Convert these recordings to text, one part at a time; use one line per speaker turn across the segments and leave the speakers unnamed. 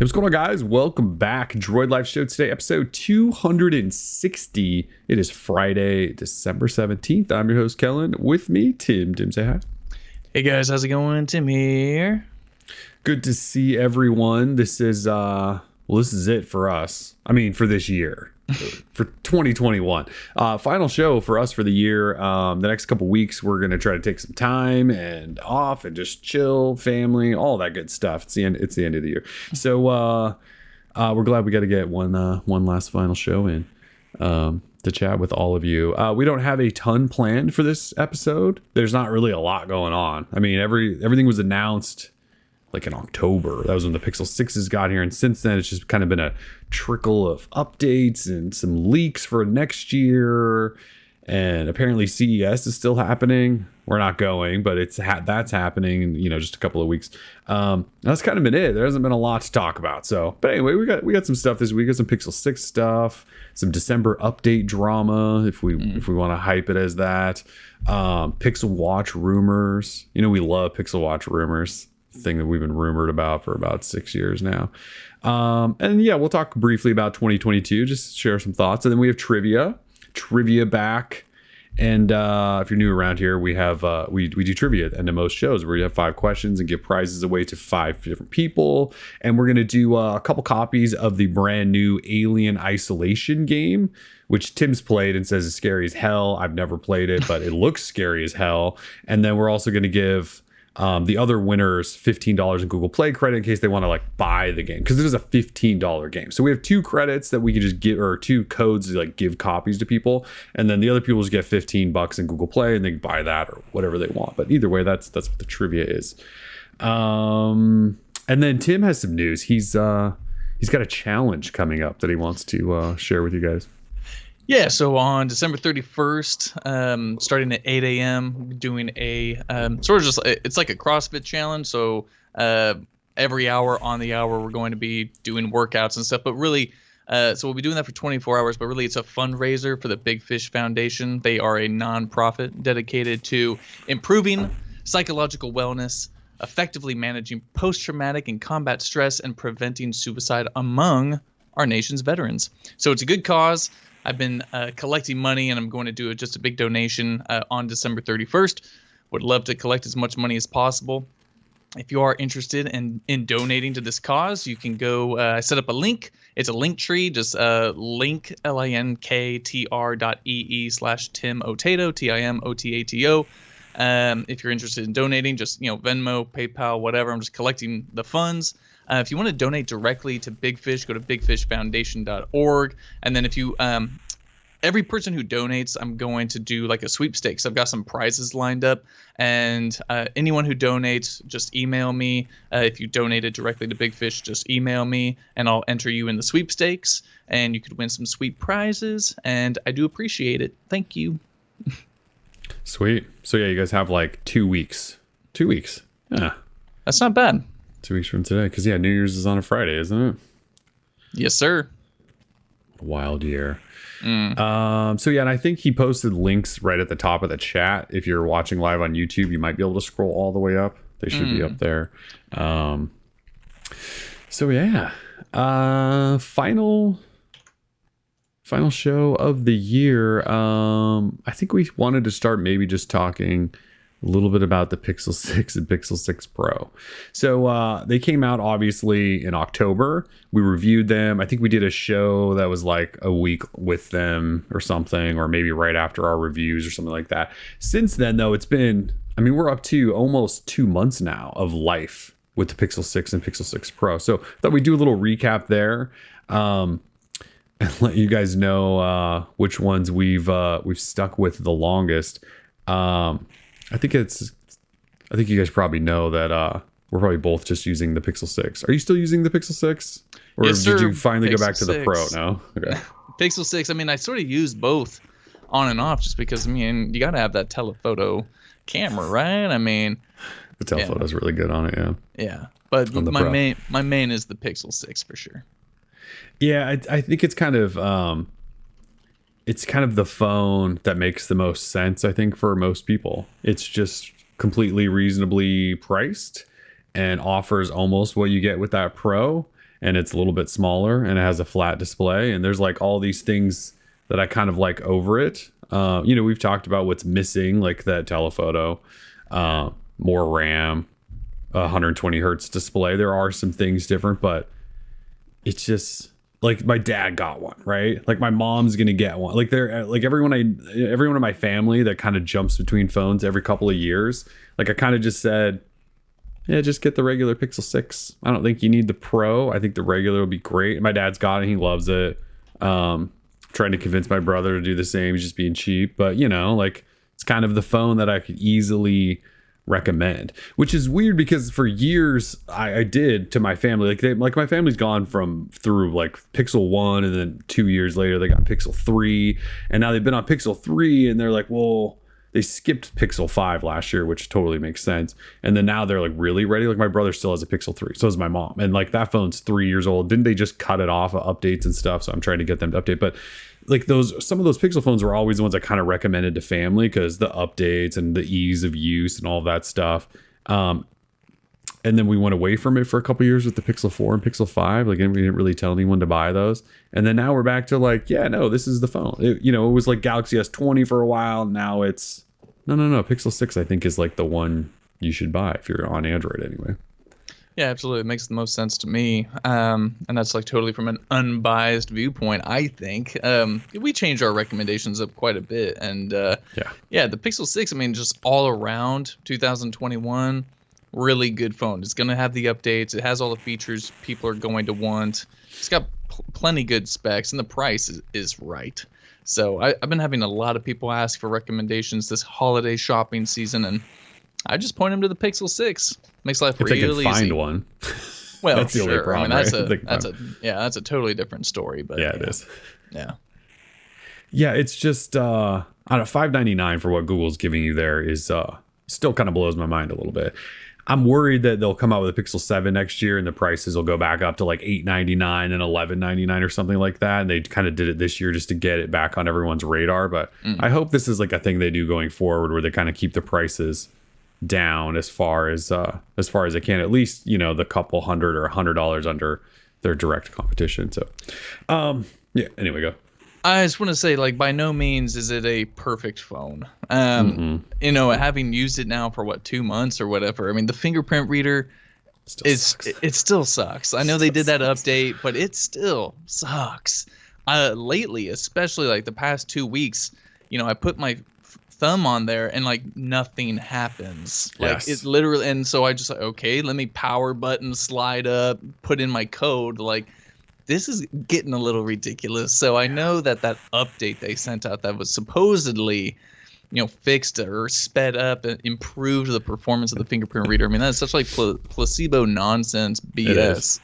Hey, what's going on, guys? Welcome back. Droid Life Show today, episode 260. It is Friday, December 17th. I'm your host, Kellen. With me, Tim. Tim, say hi.
Hey guys, how's it going? Tim here.
Good to see everyone. This is this is it for us. I mean, for this year. For 2021. Final show for us for the year. The next couple weeks, we're going to try to take some time and off and just chill, family, all that good stuff. It's the end of the year. So we're glad we got to get one last final show in to chat with all of you. We don't have a ton planned for this episode. There's not really a lot going on. I mean, everything was announced like in October. That was when the Pixel 6s got here. And since then, it's just kind of been a trickle of updates and some leaks for next year. And apparently CES is still happening. We're not going, but that's happening in, just a couple of weeks. That's kind of been it. There hasn't been a lot to talk about. So, but anyway, we got some stuff this week. We got some Pixel 6 stuff, some December update drama, if we want to hype it as that. Pixel Watch rumors. We love Pixel Watch rumors. Thing that we've been rumored about for about 6 years now. And yeah, we'll talk briefly about 2022, just share some thoughts. And then we have trivia back. And if you're new around here, we have we do trivia at the end of most shows where we have 5 questions and give prizes away to 5 different people. And we're going to do a couple copies of the brand new Alien Isolation game, which Tim's played and says is scary as hell. I've never played it, but it looks scary as hell. And then we're also going to give the other winners $15 in Google Play credit in case they want to buy the game, because it is a $15 game. So we have 2 credits that we can just give, or 2 codes to give copies to people, and then the other people just get $15 in Google Play and they can buy that or whatever they want. But either way, that's what the trivia is. And then Tim has some news. He's got a challenge coming up that he wants to share with you guys.
Yeah, so on December 31st, starting at 8 a.m., doing a sort of just, it's like a CrossFit challenge. So every hour on the hour, we're going to be doing workouts and stuff. But really, so we'll be doing that for 24 hours. But really, it's a fundraiser for the Big Fish Foundation. They are a nonprofit dedicated to improving psychological wellness, effectively managing post-traumatic and combat stress, and preventing suicide among our nation's veterans. So it's a good cause. I've been collecting money, and I'm going to do just a big donation on December 31st. Would love to collect as much money as possible. If you are interested in donating to this cause, you can go, I set up a link. It's a link tree, just linktr.ee/Tim Otato, TIMOTATO. If you're interested in donating, just, Venmo, PayPal, whatever. I'm just collecting the funds. If you want to donate directly to Big Fish, go to bigfishfoundation.org. And then if you, every person who donates, I'm going to do a sweepstakes. I've got some prizes lined up. And anyone who donates, just email me. If you donated directly to Big Fish, just email me and I'll enter you in the sweepstakes. And you could win some sweet prizes. And I do appreciate it. Thank you.
Sweet. So yeah, you guys have 2 weeks. 2 weeks. Yeah.
That's not bad.
2 weeks from today, because New Year's is on a Friday, isn't it?
Yes, sir.
Wild year. So yeah, and I think he posted links right at the top of the chat. If you're watching live on YouTube, you might be able to scroll all the way up. They should be up there. So yeah, final show of the year. I think we wanted to start maybe just talking a little bit about the Pixel 6 and Pixel 6 Pro. So they came out obviously in October. We reviewed them. I think we did a show that was a week with them or something, or maybe right after our reviews or something like that. Since then, though, it's been, we're up to almost 2 months now of life with the Pixel 6 and Pixel 6 Pro. So I thought we'd do a little recap there. And let you guys know which ones we've stuck with the longest. I think you guys probably know that we're probably both just using the Pixel 6. Are you still using the Pixel 6? Or
yes, sir.
Did you finally
Pixel
go back to 6. The Pro now? Okay.
Pixel 6, I sort of use both on and off just because, you got to have that telephoto camera, right?
The telephoto is really good on it, yeah.
Yeah, but my main is the Pixel 6 for sure.
Yeah, I think it's kind of the phone that makes the most sense, I think, for most people. It's just completely reasonably priced and offers almost what you get with that Pro. and it's a little bit smaller and it has a flat display. And there's like all these things that I kind of like over it. We've talked about what's missing, like that telephoto, more RAM, 120 hertz display. There are some things different, but it's just like my dad got one, right? Like my mom's gonna get one. Like they're like everyone in my family that kind of jumps between phones every couple of years. Like I kind of just said, yeah, just get the regular Pixel 6. I don't think you need the Pro. I think the regular will be great. My dad's got it. He loves it. Trying to convince my brother to do the same. He's just being cheap. But, like it's kind of the phone that I could easily recommend, which is weird because for years I did to my family. Like my family's gone through like Pixel 1 and then 2 years later they got Pixel 3. And now they've been on Pixel 3 and they're like, well, they skipped Pixel 5 last year, which totally makes sense. And then now they're like really ready. Like my brother still has a Pixel 3. So does my mom. And like that phone's 3 years old. Didn't they just cut it off of updates and stuff? So I'm trying to get them to update. But like some of those Pixel phones were always the ones I kind of recommended to family because the updates and the ease of use and all of that stuff. And then we went away from it for a couple years with the Pixel 4 and Pixel 5. Like, and we didn't really tell anyone to buy those. And then now we're back to like, yeah, no, this is the phone. It was like Galaxy S20 for a while. Now it's no. Pixel 6, I think, is like the one you should buy if you're on Android anyway.
Yeah, absolutely. It makes the most sense to me. And that's like totally from an unbiased viewpoint, I think. We changed our recommendations up quite a bit. And the Pixel 6, I mean, just all around 2021, really good phone. It's going to have the updates. It has all the features people are going to want. It's got plenty good specs, and the price is right. So I've been having a lot of people ask for recommendations this holiday shopping season, and I just point them to the Pixel 6. Makes life really easy.
If they can find one.
Well,
that's the only problem.
I mean, that's a totally different story. But
yeah, it is.
Yeah.
Yeah, it's just I don't know, $5.99 for what Google's giving you there is still kind of blows my mind a little bit. I'm worried that they'll come out with a Pixel 7 next year and the prices will go back up to like $8.99 and $11.99 or something like that. And they kind of did it this year just to get it back on everyone's radar. But I hope this is like a thing they do going forward where they kind of keep the prices down as far as they can, at least, the couple $100 or $100 under their direct competition. So, anyway, go.
I just want to say, like, by no means is it a perfect phone. Having used it now for 2 months or whatever. I mean, the fingerprint reader it still sucks. I know they did that update, but it still sucks. Lately, especially like the past 2 weeks, I put my thumb on there and like nothing happens. Like it literally, and so I just like, okay, let me power button slide up, put in my code. Like, this is getting a little ridiculous. So I know that update they sent out that was supposedly, fixed or sped up and improved the performance of the fingerprint reader. I mean, that's such like placebo nonsense BS.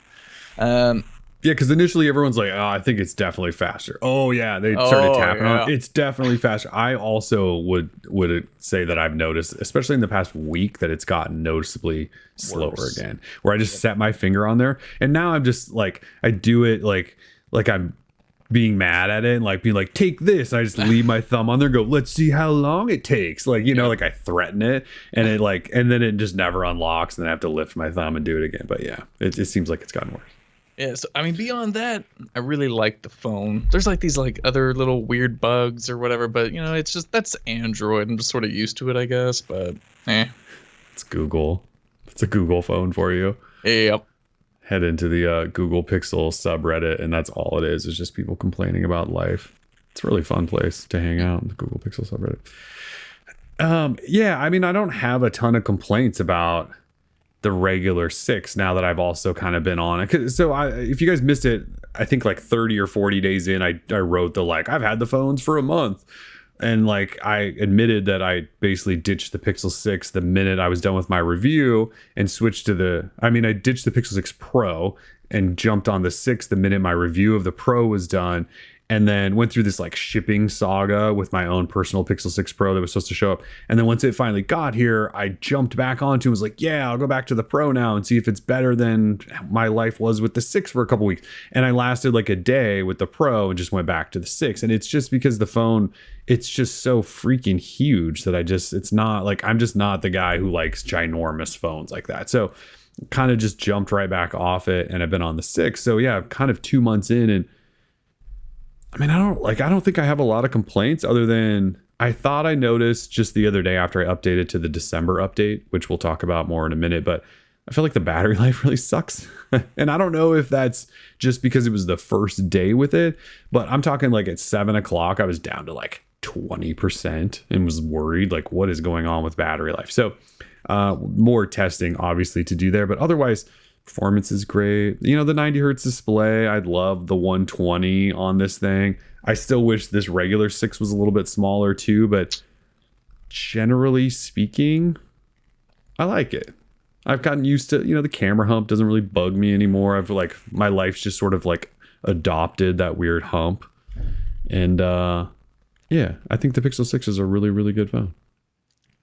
Yeah, because initially everyone's like, oh, I think it's definitely faster. Oh, yeah, they started tapping on it. It's definitely faster. I also would say that I've noticed, especially in the past week, that it's gotten noticeably slower again, where I just set my finger on there. And now I'm just like, I do it like I'm being mad at it and like being like, take this. And I just leave my thumb on there and go, let's see how long it takes. Like, like I threaten it and it like, and then it just never unlocks. And then I have to lift my thumb and do it again. But yeah, it seems like it's gotten worse.
Yeah, so I mean, beyond that, I really like the phone. There's like these like other little weird bugs or whatever, but it's just, that's Android. I'm just sort of used to it, I guess. But
it's Google. It's a Google phone for you.
Yep.
Head into the Google Pixel subreddit, and that's all it is. It's just people complaining about life. It's a really fun place to hang out, the Google Pixel subreddit. I mean, I don't have a ton of complaints about the regular 6 now that I've also kind of been on it. So if you guys missed it, I think like 30 or 40 days in, I wrote I've had the phones for a month. And like I admitted that I basically ditched the Pixel 6 the minute I was done with my review and switched to I ditched the Pixel 6 Pro and jumped on the 6 the minute my review of the Pro was done. And then went through this like shipping saga with my own personal Pixel 6 Pro that was supposed to show up. And then once it finally got here, I jumped back onto and was like, yeah, I'll go back to the Pro now and see if it's better than my life was with the 6 for a couple weeks. And I lasted like a day with the Pro and just went back to the 6. And it's just because the phone, it's just so freaking huge that it's not like, I'm just not the guy who likes ginormous phones like that. So kind of just jumped right back off it, and I've been on the 6. So yeah, kind of 2 months in, and I mean, I don't think I have a lot of complaints other than I thought I noticed just the other day after I updated to the December update, which we'll talk about more in a minute, but I feel like the battery life really sucks. And I don't know if that's just because it was the first day with it, but I'm talking like at 7 o'clock, I was down to like 20% and was worried like what is going on with battery life. So more testing obviously to do there, but otherwise performance is great. You know, the 90 hertz display, I'd love the 120 on this thing. I still wish this regular 6 was a little bit smaller too, but generally speaking, I like it. I've gotten used to, you know, the camera hump doesn't really bug me anymore. I've like, my life's just sort of like adopted that weird hump. And yeah, I think the Pixel 6 is a really, really good phone.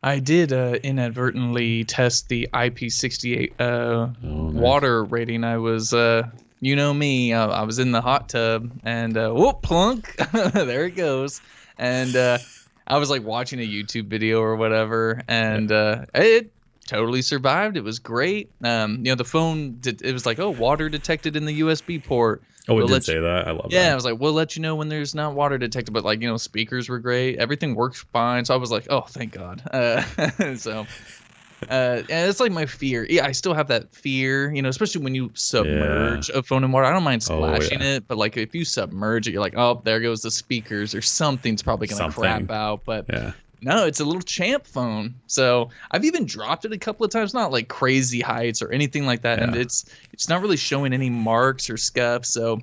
I did inadvertently test the IP68
nice.
water rating. I was, you know me, I was in the hot tub and whoop, plunk, there it goes. And I was like watching a YouTube video or whatever, and it totally survived. It was great. You know, the phone it was like, oh, water detected in the USB port.
Oh, it did say that. I love that.
Yeah, I was like, we'll let you know when there's not water detected, but like, you know, speakers were great. Everything works fine. So I was like, oh, thank God. So and it's like my fear. Yeah, I still have that fear, you know, especially when you submerge a phone in water. I don't mind splashing it, but like if you submerge it, you're like, oh, there goes the speakers or something's probably going to crap out. But no, it's a little champ phone. So I've even dropped it a couple of times, not like crazy heights or anything like that. And it's not really showing any marks or scuffs. So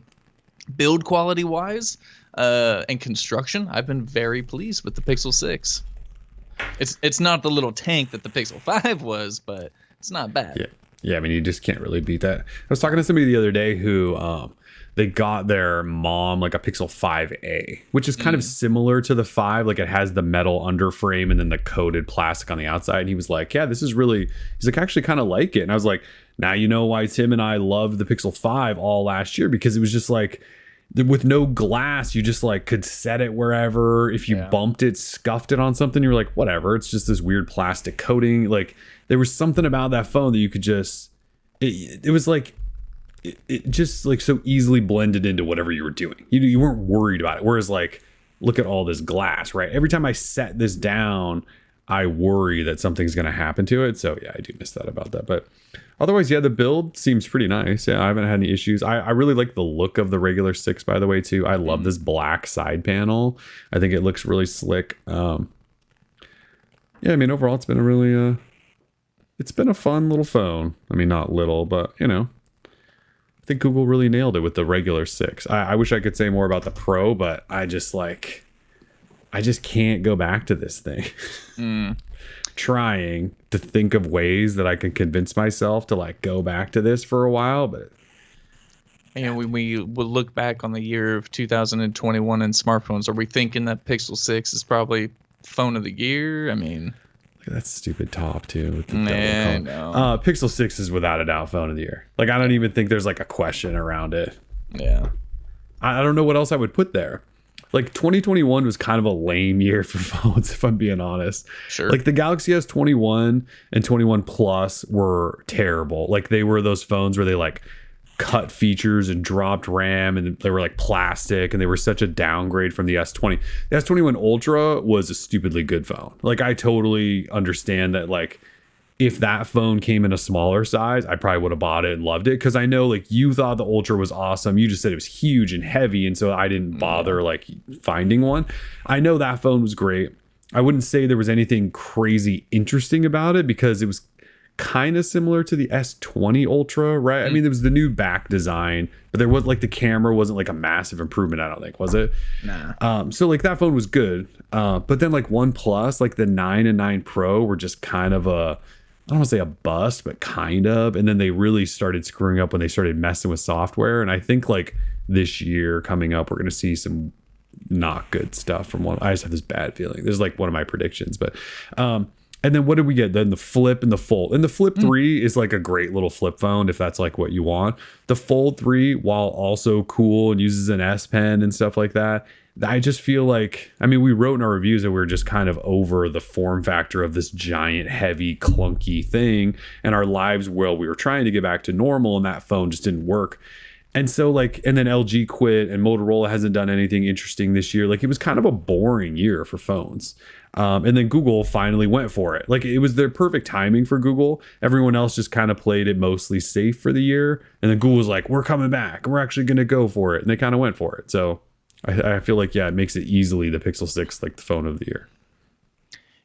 build quality wise and construction, I've been very pleased with the Pixel 6. It's not the little tank that the Pixel 5 was, but it's not bad.
Yeah, I mean, you just can't really beat that. I was talking to somebody the other day who they got their mom like a Pixel 5a, which is kind of similar to the 5. Like it has the metal underframe and then the coated plastic on the outside. And he was like, yeah, this is really, he's like, I actually kind of like it. And I was like, now you know why Tim and I loved the Pixel 5 all last year, because it was just like, with no glass, you just like could set it wherever. If you bumped it, scuffed it on something, you're like, whatever, it's just this weird plastic coating. Like there was something about that phone that you could just, it was like, it just like so easily blended into whatever you were doing. You weren't worried about it. Whereas like, look at all this glass, right? Every time I set this down, I worry that something's going to happen to it. So yeah, I do miss that about that. But otherwise, yeah, the build seems pretty nice. Yeah, I haven't had any issues. I really like the look of the regular 6, by the way, too. I love this black side panel. I think it looks really slick. Yeah, I mean, overall, it's been a really, it's been a fun little phone. I mean, not little, but, you know, I think Google really nailed it with the regular 6. I wish I could say more about the Pro, but I just can't go back to this thing. Trying to think of ways that I can convince myself to like go back to this for a while, but
and when we will look back on the year of 2021 in smartphones, are we thinking that Pixel 6 is probably phone of the year? I mean,
look at that stupid top too with the
no.
Pixel 6 is without a doubt phone of the year. Like I don't even think there's like a question around it.
Yeah,
I don't know what else I would put there. Like 2021 was kind of a lame year for phones, if I'm being honest.
Sure.
Like the Galaxy S21 and 21 Plus were terrible. Like they were those phones where they like cut features and dropped RAM, and they were like plastic, and they were such a downgrade from the S20. The S21 Ultra was a stupidly good phone. Like I totally understand that. Like if that phone came in a smaller size, I probably would have bought it and loved it, because I know like you thought the Ultra was awesome. You just said it was huge and heavy, and so I didn't bother like finding one. I know that phone was great. I wouldn't say there was anything crazy interesting about it, because it was kind of similar to the S20 Ultra, right? I mean, there was the new back design, but there was like the camera wasn't like a massive improvement, I don't think, was it?
Nah.
So like that phone was good, but then like OnePlus, like the 9 and 9 Pro were just kind of I don't want to say a bust, but kind of. And then they really started screwing up when they started messing with software. And I think like this year coming up, we're going to see some not good stuff from one. I just have this bad feeling. This is like one of my predictions. But And then what did we get? Then the Flip and the Fold. And the Flip 3 is like a great little flip phone if that's like what you want. The Fold 3, while also cool and uses an S Pen and stuff like that, I just feel like, I mean, we wrote in our reviews that we were just kind of over the form factor of this giant, heavy, clunky thing. And our lives, well, we were trying to get back to normal and that phone just didn't work. And so like, and then LG quit and Motorola hasn't done anything interesting this year. Like it was kind of a boring year for phones. And then Google finally went for it. Like it was their perfect timing for Google. Everyone else just kind of played it mostly safe for the year. And then Google was like, we're coming back. We're actually going to go for it. And they kind of went for it. So I feel like, yeah, it makes it easily the Pixel 6, like the phone of the year.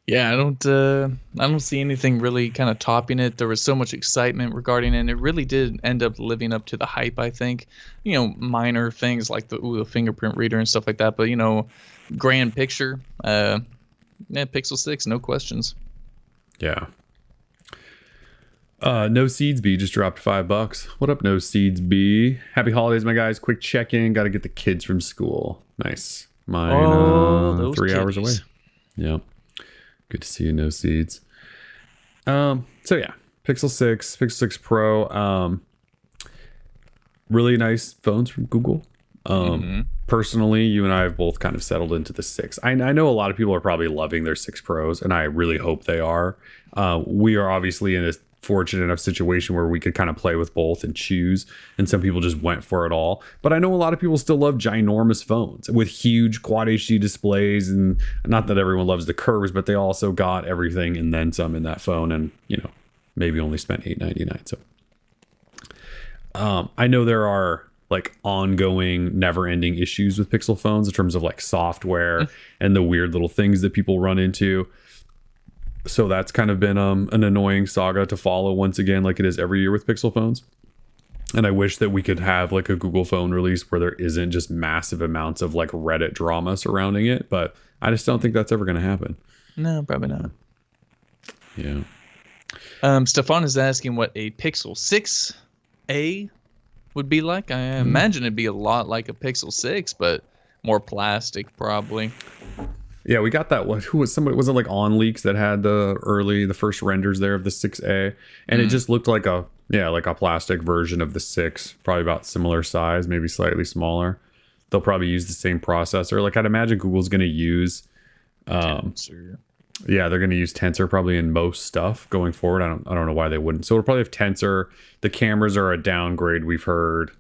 Yeah, I don't see anything really kind of topping it. There was so much excitement regarding it, and it really did end up living up to the hype, I think. You know, minor things like the fingerprint reader and stuff like that, but you know, grand picture, Pixel 6, no questions.
Yeah. No Seeds B just dropped $5. What up, No Seeds B? Happy holidays, my guys. Quick check-in. Got to get the kids from school. Nice. Mine 3 hours away. Yeah. Good to see you, No Seeds. So yeah, Pixel 6, Pixel 6 Pro. Really nice phones from Google. Personally, you and I have both kind of settled into the 6. I know a lot of people are probably loving their 6 Pros, and I really hope they are. We are obviously in a fortunate enough situation where we could kind of play with both and choose, and some people just went for it all. But I know a lot of people still love ginormous phones with huge quad HD displays, and not that everyone loves the curves, but they also got everything and then some in that phone, and you know, maybe only spent $899. So I know there are like ongoing never-ending issues with Pixel phones in terms of like software and the weird little things that people run into. So that's kind of been an annoying saga to follow once again, like it is every year with Pixel phones. And I wish that we could have like a Google phone release where there isn't just massive amounts of like Reddit drama surrounding it. But I just don't think that's ever going to happen.
No, probably not.
Yeah.
Stefan is asking what a Pixel 6a would be like. I imagine it'd be a lot like a Pixel 6, but more plastic probably.
Yeah, we got that one. Who was somebody? Was it like On Leaks that had the first renders there of the 6A, and it just looked like a plastic version of the 6, probably about similar size, maybe slightly smaller. They'll probably use the same processor. Like I'd imagine Google's going to use,
Tensor.
Yeah, they're going to use Tensor probably in most stuff going forward. I don't know why they wouldn't. So it'll probably have Tensor. The cameras are a downgrade, we've heard.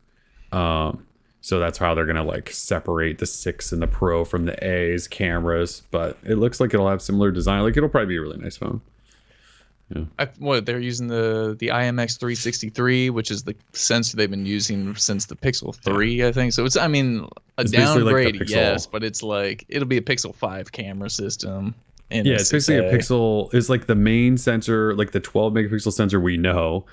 So that's how they're going to like separate the 6 and the Pro from the A's cameras. But it looks like it'll have similar design. Like it'll probably be a really nice phone. Yeah.
They're using the IMX 363, which is the sensor they've been using since the Pixel 3, I think. So it's downgrade, like yes, but it's like it'll be a Pixel 5 camera system.
It's basically a Pixel is like the main sensor, like the 12 megapixel sensor we know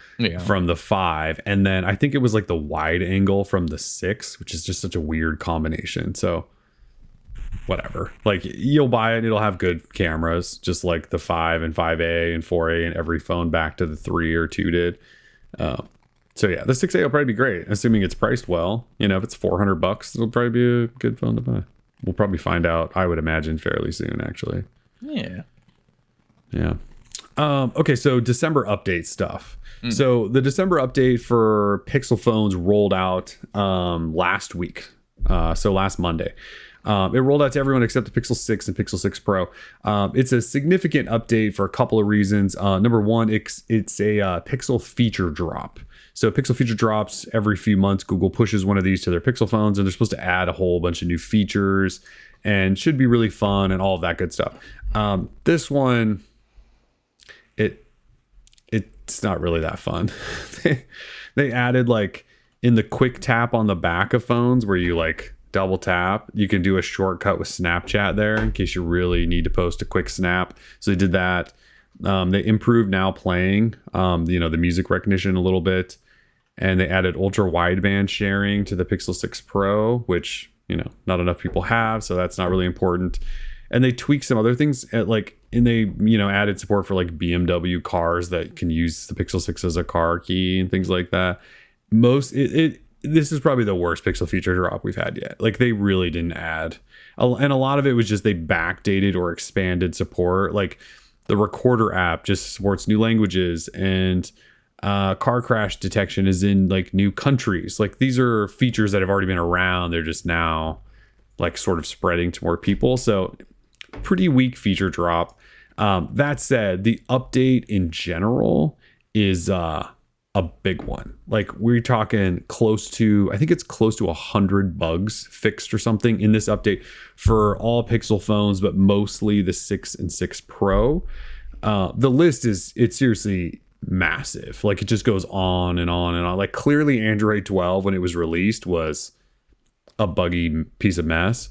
from the 5, and then I think it was like the wide angle from the 6, which is just such a weird combination. So whatever, like you'll buy it and it'll have good cameras just like the 5 and 5A and 4A and every phone back to the 3 or 2 did. So yeah, the 6A will probably be great, assuming it's priced well. You know, if it's $400, it'll probably be a good phone to buy. We'll probably find out, I would imagine, fairly soon actually. Yeah. Okay, so December update stuff. So the December update for Pixel phones rolled out last week. So last Monday. It rolled out to everyone except the Pixel 6 and Pixel 6 Pro. It's a significant update for a couple of reasons. Number one, it's a Pixel feature drop. So Pixel feature drops every few months. Google pushes one of these to their Pixel phones, and they're supposed to add a whole bunch of new features and should be really fun and all of that good stuff. This one, it's not really that fun. They added like in the quick tap on the back of phones where you like double tap, you can do a shortcut with Snapchat there in case you really need to post a quick snap. So they did that. They improved Now Playing, the music recognition a little bit, and they added ultra wideband sharing to the Pixel 6 Pro, which not enough people have, so that's not really important. And they tweaked some other things and they added support for like BMW cars that can use the Pixel 6 as a car key and things like that. This is probably the worst Pixel feature drop we've had yet. Like they really didn't add, and a lot of it was just they backdated or expanded support. Like The recorder app just supports new languages, and car crash detection is in like new countries. Like these are features that have already been around. They're just now like sort of spreading to more people. So pretty weak feature drop. That said, the update in general is a big one. Like we're talking close to, I think it's close to 100 bugs fixed or something in this update for all Pixel phones, but mostly the 6 and 6 Pro. The list it's seriously massive. Like it just goes on and on and on. Like clearly Android 12 when it was released was a buggy piece of mess.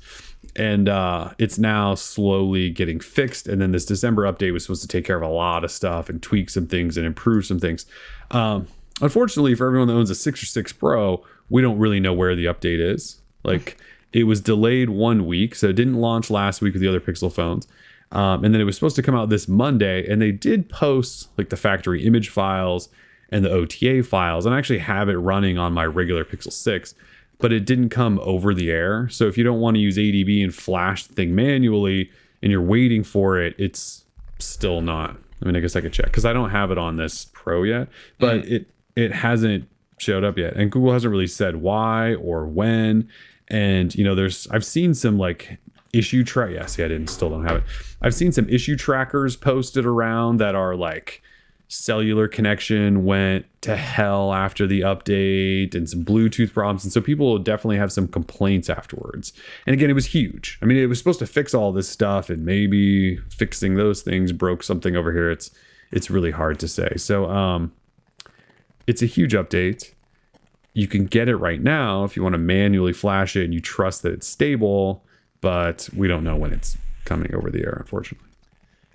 And it's now slowly getting fixed. And then this December update was supposed to take care of a lot of stuff and tweak some things and improve some things. Unfortunately, for everyone that owns a 6 or 6 Pro, we don't really know where the update is. Like it was delayed 1 week, so it didn't launch last week with the other Pixel phones. And then it was supposed to come out this Monday, and they did post like the factory image files and the OTA files, and I actually have it running on my regular Pixel 6. But it didn't come over the air. So if you don't want to use ADB and flash the thing manually and you're waiting for it, it's still not. I mean, I guess I could check because I don't have it on this Pro yet, but it hasn't showed up yet. And Google hasn't really said why or when. And, you know, I've seen some like issue track. Yeah, see, still don't have it. I've seen some issue trackers posted around that are like, cellular connection went to hell after the update and some Bluetooth problems. And so people will definitely have some complaints afterwards. And again, it was huge. I mean, it was supposed to fix all this stuff, and maybe fixing those things broke something over here. It's really hard to say. So it's a huge update. You can get it right now if you want to manually flash it and you trust that it's stable, but we don't know when it's coming over the air, unfortunately.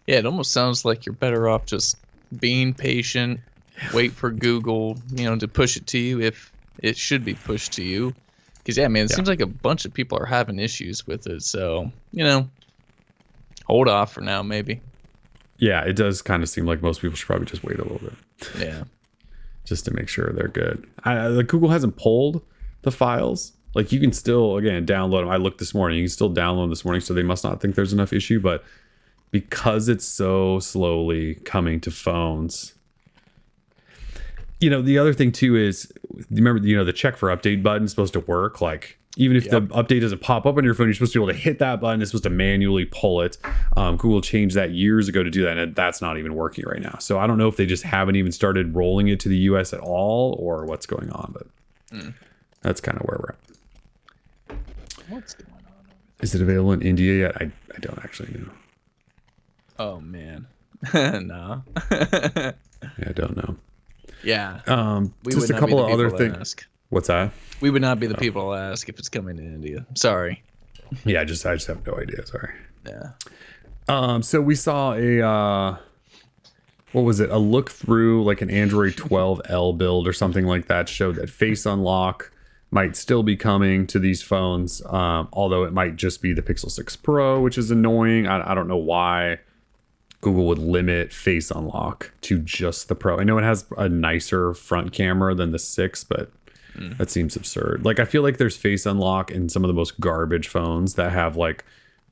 Yeah, it almost sounds like you're better off just being patient, wait for Google, to push it to you if it should be pushed to you. Because, yeah, man, it seems like a bunch of people are having issues with it. So, hold off for now, maybe.
Yeah, it does kind of seem like most people should probably just wait a little bit.
Yeah.
Just to make sure they're good. Google hasn't pulled the files. Like, you can still, again, download them. I looked this morning. You can still download them this morning, so they must not think there's enough issue. But because it's so slowly coming to phones, the other thing too is, remember, the check for update button is supposed to work. Like, even if the update doesn't pop up on your phone, you're supposed to be able to hit that button. It's supposed to manually pull it. Google changed that years ago to do that, and that's not even working right now. So I don't know if they just haven't even started rolling it to the US at all, or what's going on, but that's kind of where we're at.
What's going on?
Is it available in India yet? I don't actually know.
Oh man. No.
Yeah, I don't know.
Yeah.
Just a couple of other things. What's that?
We would not be the people to ask if it's coming to India. Sorry.
Yeah, I just have no idea. Sorry.
Yeah.
So we saw what was it? A look through like an Android 12L build or something like that showed that Face Unlock might still be coming to these phones, although it might just be the Pixel 6 Pro, which is annoying. I don't know why Google would limit Face Unlock to just the Pro. I know it has a nicer front camera than the 6, but that seems absurd. Like, I feel like there's Face Unlock in some of the most garbage phones that have like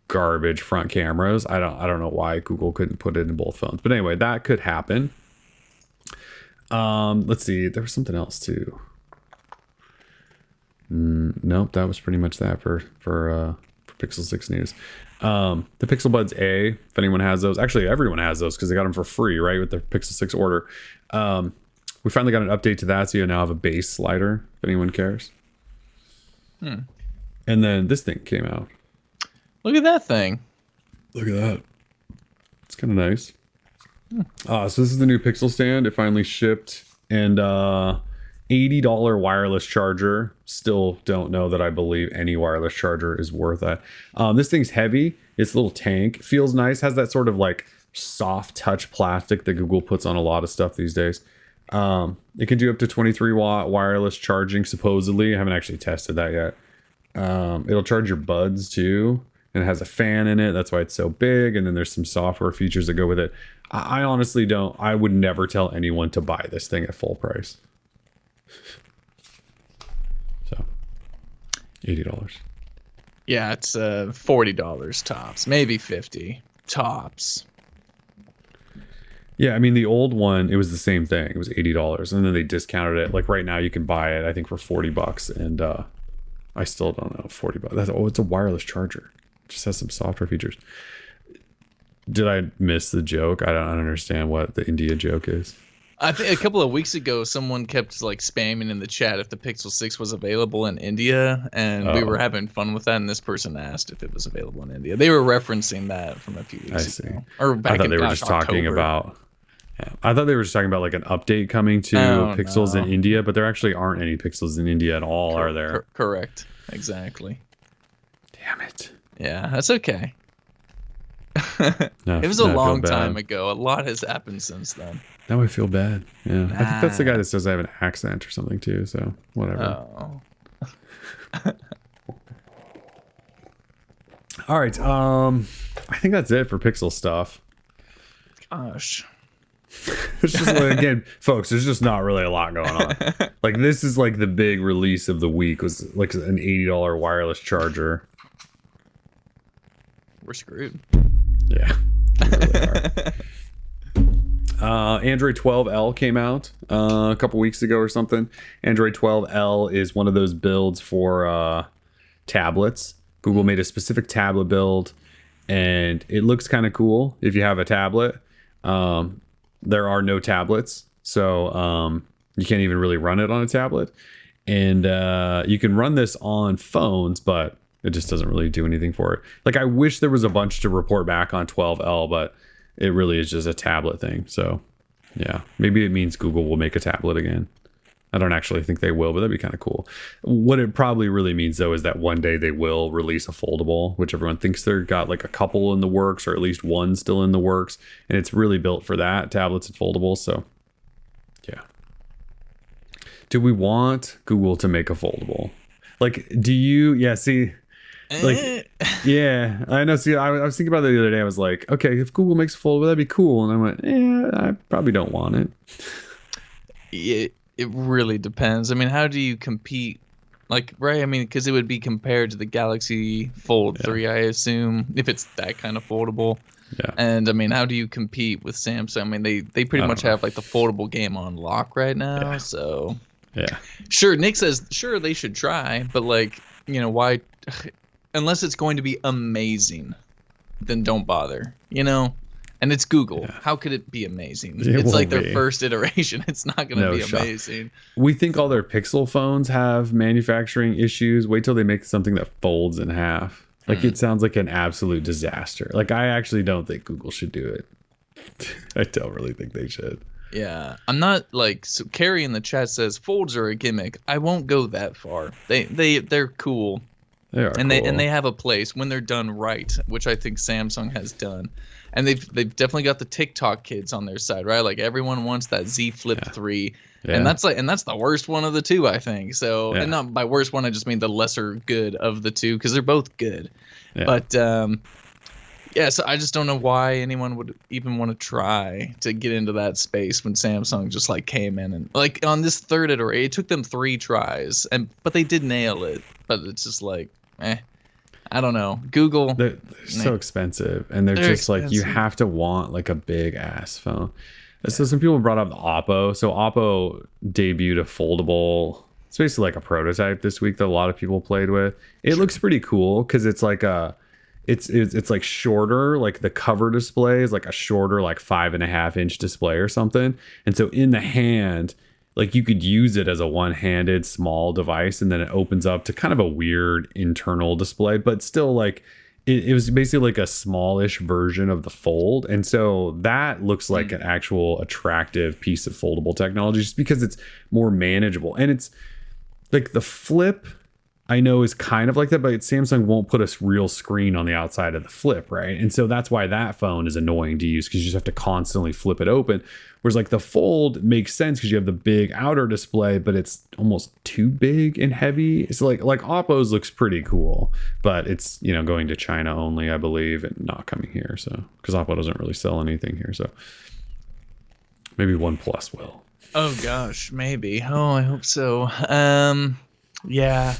garbage front cameras. I don't know why Google couldn't put it in both phones. But anyway, that could happen. Let's see. There was something else too. Nope, that was pretty much that for Pixel 6 news. The Pixel Buds A, if anyone has those, actually everyone has those because they got them for free, right, with the Pixel 6 order. We finally got an update to that, so you now have a base slider if anyone cares. And then this thing came out.
Look at that thing.
Look at that. It's kind of nice. So this is the new Pixel stand. It finally shipped, and $80 wireless charger. Still don't know that I believe any wireless charger is worth that. This thing's heavy. It's a little tank. Feels nice. Has that sort of like soft touch plastic that Google puts on a lot of stuff these days. It can do up to 23 watt wireless charging, supposedly. I haven't actually tested that yet. It'll charge your buds too. And it has a fan in it. That's why it's so big. And then there's some software features that go with it. I honestly I would never tell anyone to buy this thing at full price. So $80.
Yeah, it's $40 tops, maybe 50 tops.
Yeah, I mean the old one, it was the same thing. It was $80, and then they discounted it. Like right now, you can buy it, I think, for $40, and I still don't know, $40. It's a wireless charger. It just has some software features. Did I miss the joke? I don't understand what the India joke is.
I think a couple of weeks ago, someone kept like spamming in the chat if the Pixel 6 was available in India, and we were having fun with that. And this person asked if it was available in India. They were referencing that from a few weeks ago. Or back
I thought
in,
they were just talking
October.
about. Yeah, I thought they were just talking about like an update coming to Pixels in India, but there actually aren't any Pixels in India at all, are there?
Correct. Exactly.
Damn it.
Yeah, that's okay.
No,
It was a
now I feel
long
bad.
time ago. A lot has happened since then.
Now I feel bad. Yeah, I think that's the guy that says I have an accent or something too. So whatever.
Oh.
All right. I think that's it for Pixel stuff.
Gosh.
It's just like, again, folks, there's just not really a lot going on. Like this is like the big release of the week was like an $80 wireless charger.
We're screwed.
Yeah. We really are. Android 12L came out a couple weeks ago or something. Android 12L is one of those builds for tablets. Google made a specific tablet build, and it looks kind of cool if you have a tablet. There are no tablets, so you can't even really run it on a tablet. And you can run this on phones, but it just doesn't really do anything for it. Like, I wish there was a bunch to report back on 12L, but it really is just a tablet thing. So, yeah, maybe it means Google will make a tablet again. I don't actually think they will, but that'd be kind of cool. What it probably really means, though, is that one day they will release a foldable, which everyone thinks they've got like a couple in the works, or at least one still in the works. And it's really built for that, tablets and foldables. So, yeah. Do we want Google to make a foldable? Like, do you, yeah, see, like, yeah, I know. See, I was thinking about it the other day. I was like, okay, if Google makes a foldable, that'd be cool. And I went, I probably don't want it.
It really depends. I mean, how do you compete? Like, right? I mean, because it would be compared to the Galaxy Fold 3, I assume, if it's that kind of foldable.
Yeah.
And I mean, how do you compete with Samsung? I mean, they pretty much have like the foldable game on lock right now.
Yeah.
So,
yeah.
Sure, Nick says, sure, they should try, but like, you know, why? Unless it's going to be amazing, then don't bother, you know? And it's Google. Yeah. How could it be amazing? It's like their first iteration. It's not going to be amazing.
We think all their Pixel phones have manufacturing issues. Wait till they make something that folds in half. Like, it sounds like an absolute disaster. Like, I actually don't think Google should do it. I don't really think they should.
Yeah, I'm not like, so Carrie in the chat says folds are a gimmick. I won't go that far. They're cool.
They are
and
cool.
they have a place when they're done right, which I think Samsung has done. And they've definitely got the TikTok kids on their side, right? Like, everyone wants that Z Flip 3. Yeah. And that's the worst one of the two, I think. So, and not by worst one, I just mean the lesser good of the two, because they're both good. Yeah. But so I just don't know why anyone would even want to try to get into that space when Samsung just like came in and like on this third iteration, it took them 3 tries, but they did nail it. But it's just like, I don't know. Google,
they're so expensive, and they're just expensive. Like, you have to want like a big ass phone. So some people brought up the Oppo. So Oppo debuted a foldable. It's basically like a prototype this week that a lot of people played with. It looks pretty cool because it's like it's like shorter. Like, the cover display is like a shorter, like 5.5-inch display or something. And so in the hand, like, you could use it as a one-handed small device, and then it opens up to kind of a weird internal display, but still, like, it was basically like a smallish version of the Fold. And so that looks like an actual attractive piece of foldable technology, just because it's more manageable. And it's like the Flip, I know, is kind of like that, but Samsung won't put a real screen on the outside of the Flip, right? And so that's why that phone is annoying to use, because you just have to constantly flip it open. Whereas like the Fold makes sense because you have the big outer display, but it's almost too big and heavy. It's like Oppo's looks pretty cool, but it's, you know, going to China only, I believe, and not coming here. So, because Oppo doesn't really sell anything here, so maybe OnePlus will.
Oh gosh, maybe. Oh, I hope so. Yeah.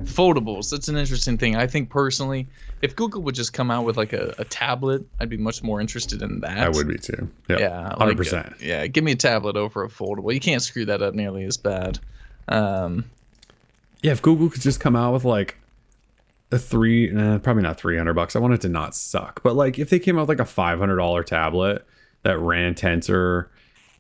Foldables. That's an interesting thing. I think personally, if Google would just come out with like a tablet, I'd be much more interested in that.
I would be too. Yep.
Yeah,
100%.
Yeah, give me a tablet over a foldable. You can't screw that up nearly as bad.
Yeah, if Google could just come out with like probably not $300. I want it to not suck, but like if they came out with like a $500 tablet that ran Tensor,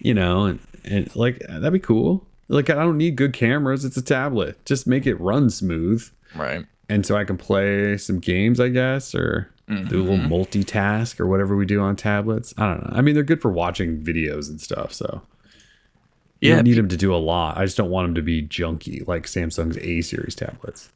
and like that'd be cool. Like I don't need good cameras. It's a tablet. Just make it run smooth.
Right.
And so I can play some games, I guess, or do a little multitask or whatever we do on tablets. I don't know. I mean, they're good for watching videos and stuff. So you don't need them to do a lot. I just don't want them to be junky like Samsung's A series tablets.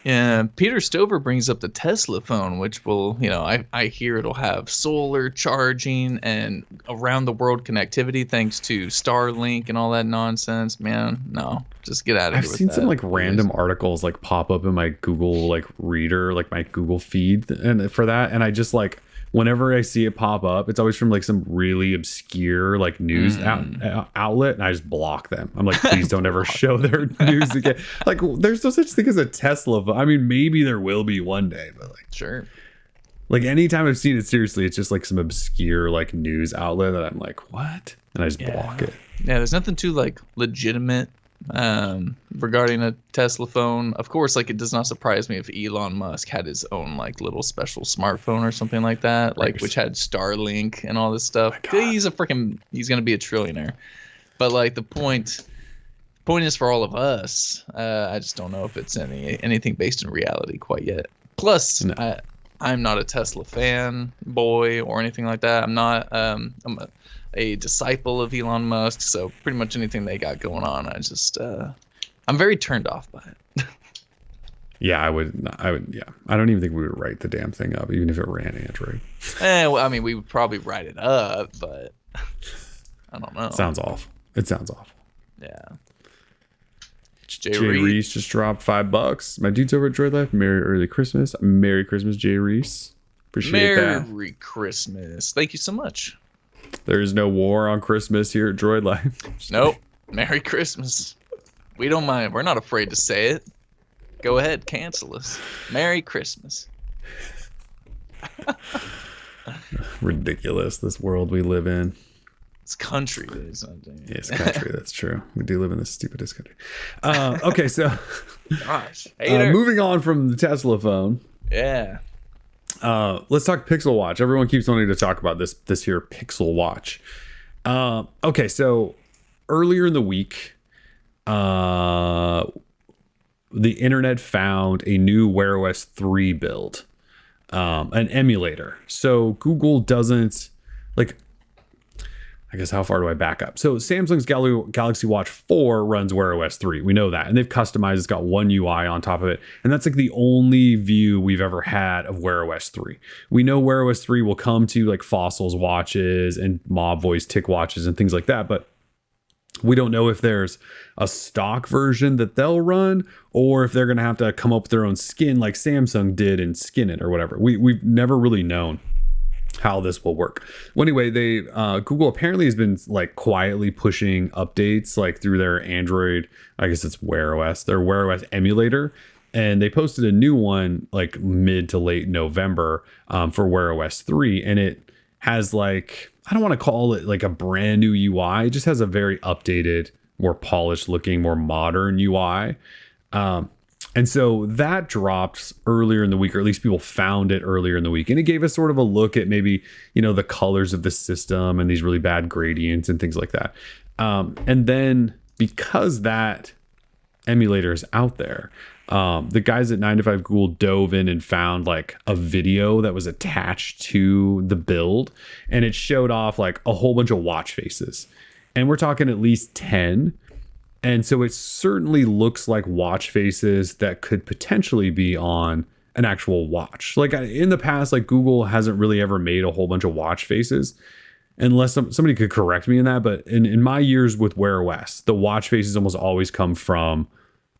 Yeah, Peter Stover brings up the Tesla phone, which will, I hear it'll have solar charging and around the world connectivity thanks to Starlink and all that nonsense. Man, no, just get out of here.
I've seen some like random articles like pop up in my Google like reader, like my Google feed, and for that, and I just like whenever I see it pop up, it's always from like some really obscure like news outlet, and I just block them. I'm like, please don't ever show their news again. Like, there's no such thing as a Tesla. I mean, maybe there will be one day, but like,
sure.
Like anytime I've seen it, seriously, it's just like some obscure like news outlet that I'm like, what? And I just block it.
Yeah, there's nothing too like legitimate regarding a Tesla phone. Of course, like it does not surprise me if Elon Musk had his own like little special smartphone or something like that, like which had Starlink and all this stuff. He's gonna be a trillionaire. But like the point is for all of us, I just don't know if it's anything based in reality quite yet. Plus, no. I'm not a Tesla fan boy or anything like that. I'm not. I'm a disciple of Elon Musk, so pretty much anything they got going on, I'm very turned off by it.
Yeah, I would. Yeah, I don't even think we would write the damn thing up, even if it ran Android.
Well, I mean, we would probably write it up, but I don't know.
It sounds awful.
Yeah.
Jay Reese just dropped $5. My dude's over at Droid Life. Merry Christmas, Jay Reese. Appreciate that.
Merry Christmas. Thank you so much.
There is no war on Christmas here at Droid Life.
Nope. Merry Christmas. We don't mind. We're not afraid to say it. Go ahead, cancel us. Merry Christmas.
Ridiculous, this world we live in.
It's country, ladies.
Yes, country. That's true. We do live in the stupidest country. Okay, so
gosh,
moving on from the Tesla phone.
Yeah.
Let's talk Pixel Watch. Everyone keeps wanting to talk about this here Pixel Watch. Okay, so earlier in the week, the internet found a new Wear OS 3 build, an emulator. So Google doesn't like. I guess how far do I back up? So Samsung's Galaxy Watch 4 runs Wear OS 3. We know that. And they've customized, it's got one UI on top of it. And that's like the only view we've ever had of Wear OS 3. We know Wear OS 3 will come to like Fossil's watches and Mob Voice Tick watches and things like that. But we don't know if there's a stock version that they'll run or if they're going to have to come up with their own skin like Samsung did and skin it or whatever. We've never really known how this will work. Well, anyway, Google apparently has been like quietly pushing updates like through their Android, I guess it's Wear OS, their Wear OS emulator, and they posted a new one like mid to late November for Wear OS 3, and it has like, I don't want to call it like a brand new UI, it just has a very updated, more polished looking, more modern UI. And so that dropped earlier in the week, or at least people found it earlier in the week. And it gave us sort of a look at maybe, the colors of the system and these really bad gradients and things like that. And then because that emulator is out there, the guys at 9to5 Google dove in and found like a video that was attached to the build. And it showed off like a whole bunch of watch faces. And we're talking at least 10. And so it certainly looks like watch faces that could potentially be on an actual watch. Like in the past, like Google hasn't really ever made a whole bunch of watch faces, unless somebody could correct me in that. But in my years with Wear OS, the watch faces almost always come from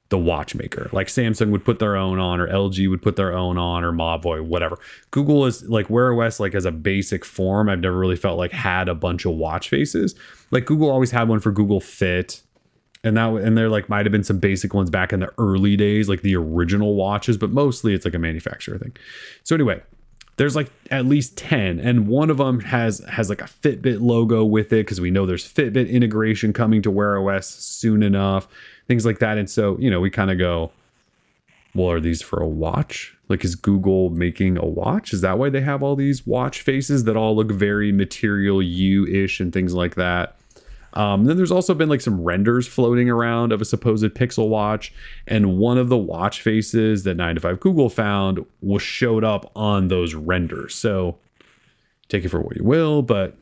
the watchmaker. Like Samsung would put their own on, or LG would put their own on, or Mobvoi, whatever. Google is like Wear OS, like as a basic form, I've never really felt like had a bunch of watch faces. Like Google always had one for Google Fit. And there like might have been some basic ones back in the early days, like the original watches, but mostly it's like a manufacturer thing. So anyway, there's like at least 10, and one of them has like a Fitbit logo with it, because we know there's Fitbit integration coming to Wear OS soon enough, things like that. And so, you know, we kind of go, well, are these for a watch? Like, is Google making a watch? Is that why they have all these watch faces that all look very Material You-ish and things like that? Then there's also been like some renders floating around of a supposed Pixel watch, and one of the watch faces that 9to5 Google found was showed up on those renders. So take it for what you will, but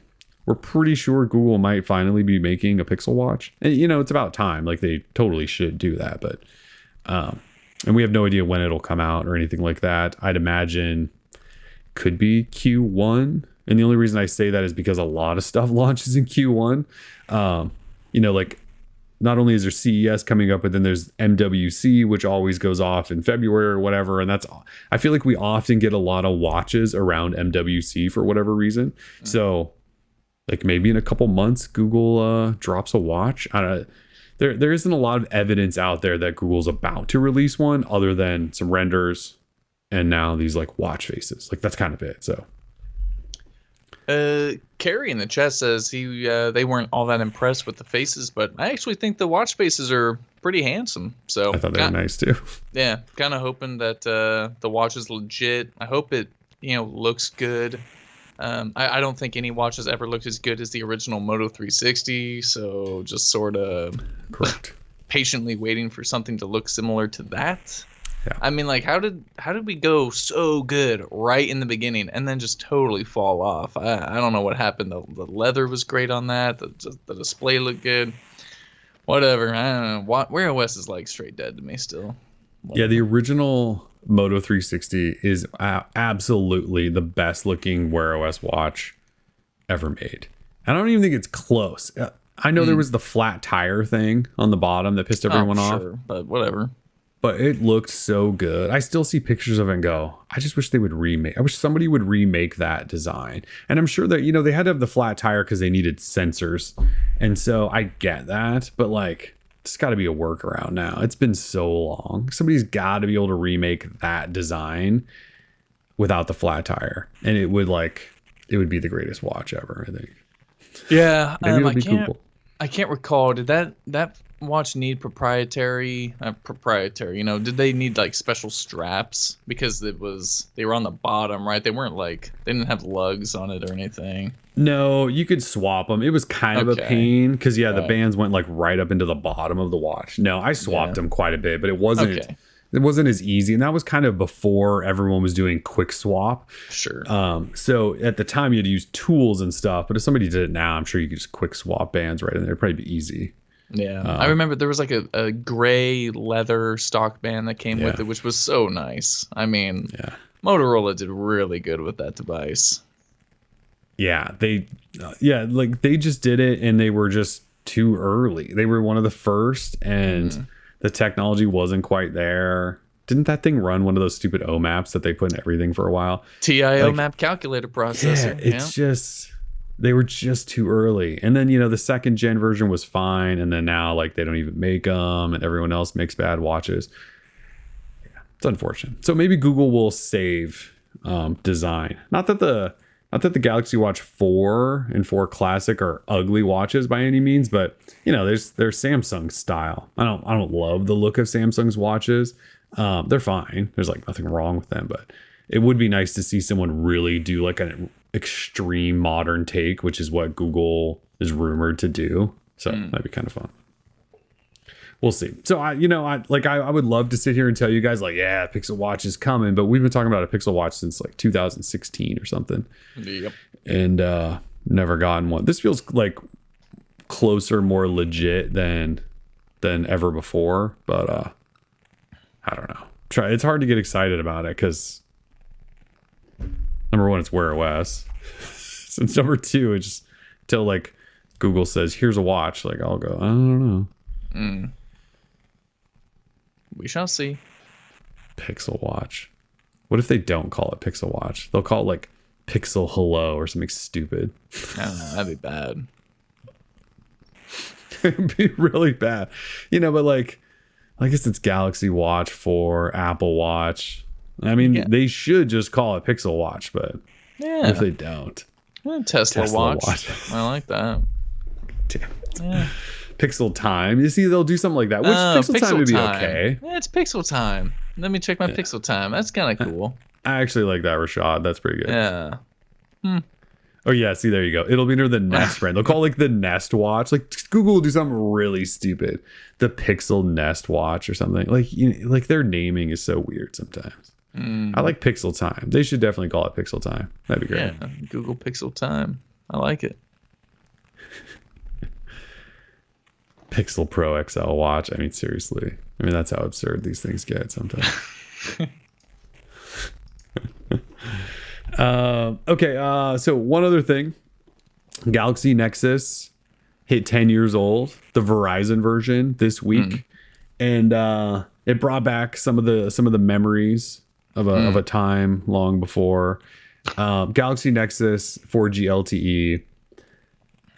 we're pretty sure Google might finally be making a Pixel watch. And, you know, it's about time. Like, they totally should do that, but and we have no idea when it'll come out or anything like that. I'd imagine could be Q1. And the only reason I say that is because a lot of stuff launches in Q1. You know, like, not only is there CES coming up, but then there's MWC, which always goes off in February or whatever. And I feel like we often get a lot of watches around MWC for whatever reason. So like maybe in a couple months, Google drops a watch. I don't know. There isn't a lot of evidence out there that Google's about to release one, other than some renders and now these like watch faces. Like, that's kind of it. So
Carrie in the chat says they weren't all that impressed with the faces, but I actually think the watch faces are pretty handsome. So
I thought they were nice too.
Yeah, kind of hoping that the watch is legit. I hope it, you know, looks good. I don't think any watch has ever looked as good as the original Moto 360, so just sort of
correct.
Patiently waiting for something to look similar to that.
Yeah.
I mean, like, how did we go so good right in the beginning and then just totally fall off? I don't know what happened. The leather was great on that. The display looked good. Whatever. I don't know. Wear OS is like straight dead to me still. Whatever.
Yeah, the original Moto 360 is absolutely the best looking Wear OS watch ever made. I don't even think it's close. I know there was the flat tire thing on the bottom that pissed everyone off.
Sure, but whatever.
But it looked so good. I still see pictures of it and go, I just wish they would remake. I wish somebody would remake that design. And I'm sure that, you know, they had to have the flat tire because they needed sensors. And so I get that. But like, it's got to be a workaround now. It's been so long. Somebody's got to be able to remake that design without the flat tire. And it would be the greatest watch ever, I think.
Yeah.
Maybe it'll be cool.
I can't recall. Did that watch need proprietary, you know, did they need like special straps because they were on the bottom, right? They didn't have lugs on it or anything.
No, you could swap them. It was kind of a pain because the bands went like right up into the bottom of the watch. No, I swapped them quite a bit, but it wasn't as easy, and that was kind of before everyone was doing quick swap.
Sure.
So at the time you had to use tools and stuff, but if somebody did it now, I'm sure you could just quick swap bands right in there. It'd probably be easy.
Yeah, I remember there was like a gray leather stock band that came with it, which was so nice. I mean, Motorola did really good with that device. Yeah,
they just did it, and they were just too early. They were one of the first, and the technology wasn't quite there. Didn't that thing run one of those stupid OMAPs that they put in everything for a while?
TIO map calculator processor.
Yeah, it's just... They were just too early. And then, you know, the second gen version was fine. And then now, like, they don't even make them, and everyone else makes bad watches. Yeah, it's unfortunate. So maybe Google will save design. Not that the Galaxy Watch 4 and 4 Classic are ugly watches by any means, but, you know, they're Samsung style. I don't love the look of Samsung's watches. They're fine. There's like nothing wrong with them, but it would be nice to see someone really do like an extreme modern take, which is what Google is rumored to do. So that'd be kind of fun. We'll see. So I would love to sit here and tell you guys like, yeah, Pixel Watch is coming, but we've been talking about a Pixel Watch since like 2016 or something. Yep. And never gotten one. This feels like closer, more legit than ever before, but I don't know. It's hard to get excited about it because number one, it's Wear OS. Since number two, it's just till like Google says, here's a watch. Like, I'll go, I don't know.
We shall see.
Pixel Watch. What if they don't call it Pixel Watch? They'll call it like Pixel Hello or something stupid.
I don't know. That'd be bad.
It'd be really bad, but like, I guess it's Galaxy Watch for Apple Watch. I mean, they should just call it Pixel Watch, but if they don't,
Tesla Watch. I like that.
Damn it. Yeah. Pixel Time. You see, they'll do something like that. Which Pixel Time would be okay.
Yeah, it's Pixel Time. Let me check my Pixel Time. That's kind of cool.
I actually like that, Rashad. That's pretty good.
Yeah.
Oh yeah, see, there you go. It'll be under the Nest brand. They'll call it like the Nest Watch. Like Google will do something really stupid, the Pixel Nest Watch or something. Like like their naming is so weird sometimes. I like Pixel Time. They should definitely call it Pixel Time. That'd be great.
Yeah, Google Pixel Time. I like it.
Pixel Pro XL watch. I mean, seriously. I mean, that's how absurd these things get sometimes. Okay. So one other thing, Galaxy Nexus hit 10 years old, the Verizon version this week, and it brought back some of the memories of a time long before. Galaxy Nexus 4G LTE,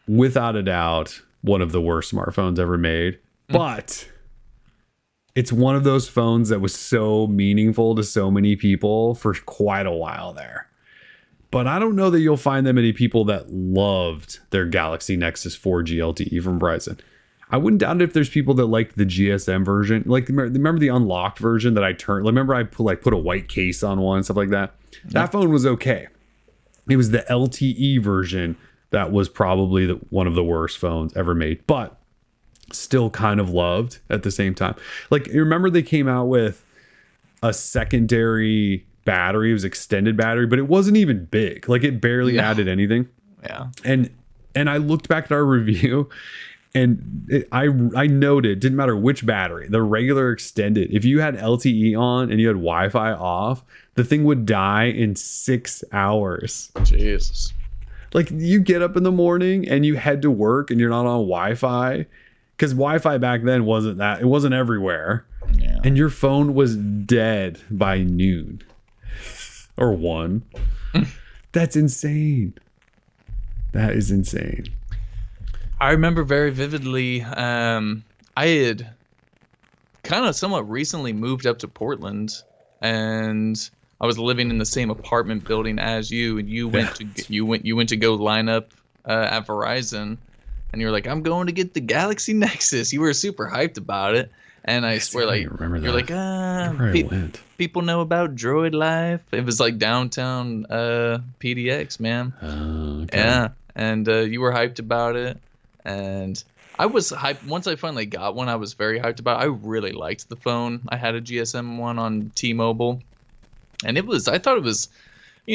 without a doubt, one of the worst smartphones ever made, but it's one of those phones that was so meaningful to so many people for quite a while there. But I don't know that you'll find that many people that loved their Galaxy Nexus 4G LTE from Verizon. I wouldn't doubt it if there's people that liked the GSM version. Like, remember the unlocked version that I turned? Remember I put a white case on one, stuff like that? That phone was okay. It was the LTE version that was probably one of the worst phones ever made, but still kind of loved at the same time. Like, you remember they came out with a secondary battery. It was extended battery, but it wasn't even big. Like, it barely added anything.
Yeah.
And I looked back at our review, and I noted, didn't matter which battery, the regular extended, if you had LTE on and you had Wi-Fi off, the thing would die in 6 hours.
Jesus.
Like, you get up in the morning and you head to work and you're not on Wi-Fi, because Wi-Fi back then it wasn't everywhere. Yeah. And your phone was dead by noon or 1. That's insane. That is insane.
I remember very vividly, I had kind of somewhat recently moved up to Portland, and I was living in the same apartment building as you, and you went to go line up at Verizon, and you were like, "I'm going to get the Galaxy Nexus." You were super hyped about it, and I swear, like, you're like, people know about Droid Life. It was like downtown PDX, man. Okay. Yeah, and you were hyped about it, and I was hyped. Once I finally got one, I was very hyped about it. I really liked the phone. I had a GSM one on T-Mobile. And I thought it was,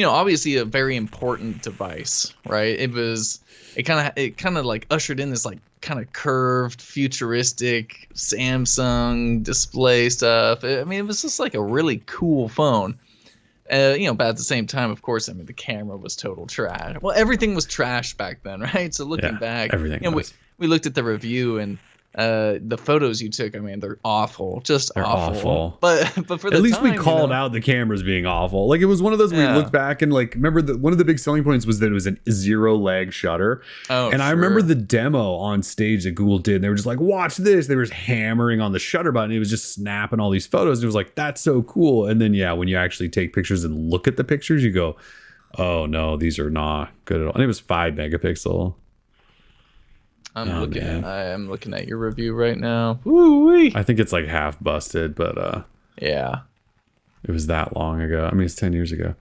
obviously a very important device, right? It kind of like ushered in this like kind of curved, futuristic Samsung display stuff. I mean, it was just like a really cool phone. But at the same time, of course, I mean, the camera was total trash. Well, everything was trash back then, right? So looking back,
everything was.
We looked at the review, and the photos you took, I mean, they're awful. They're awful. But for the
at least we called out the cameras being awful. Like, it was one of those where you look back and, like, remember one of the big selling points was that it was a 0-lag shutter.
Oh,
and I remember the demo on stage that Google did. And they were just like, watch this. They were just hammering on the shutter button. It was just snapping all these photos. And it was like, that's so cool. And then, when you actually take pictures and look at the pictures, you go, oh no, these are not good at all. And it was 5 megapixel.
I am looking at your review right now. Woo-wee.
I think it's like half busted, but
yeah,
it was that long ago. I mean, it's 10 years ago.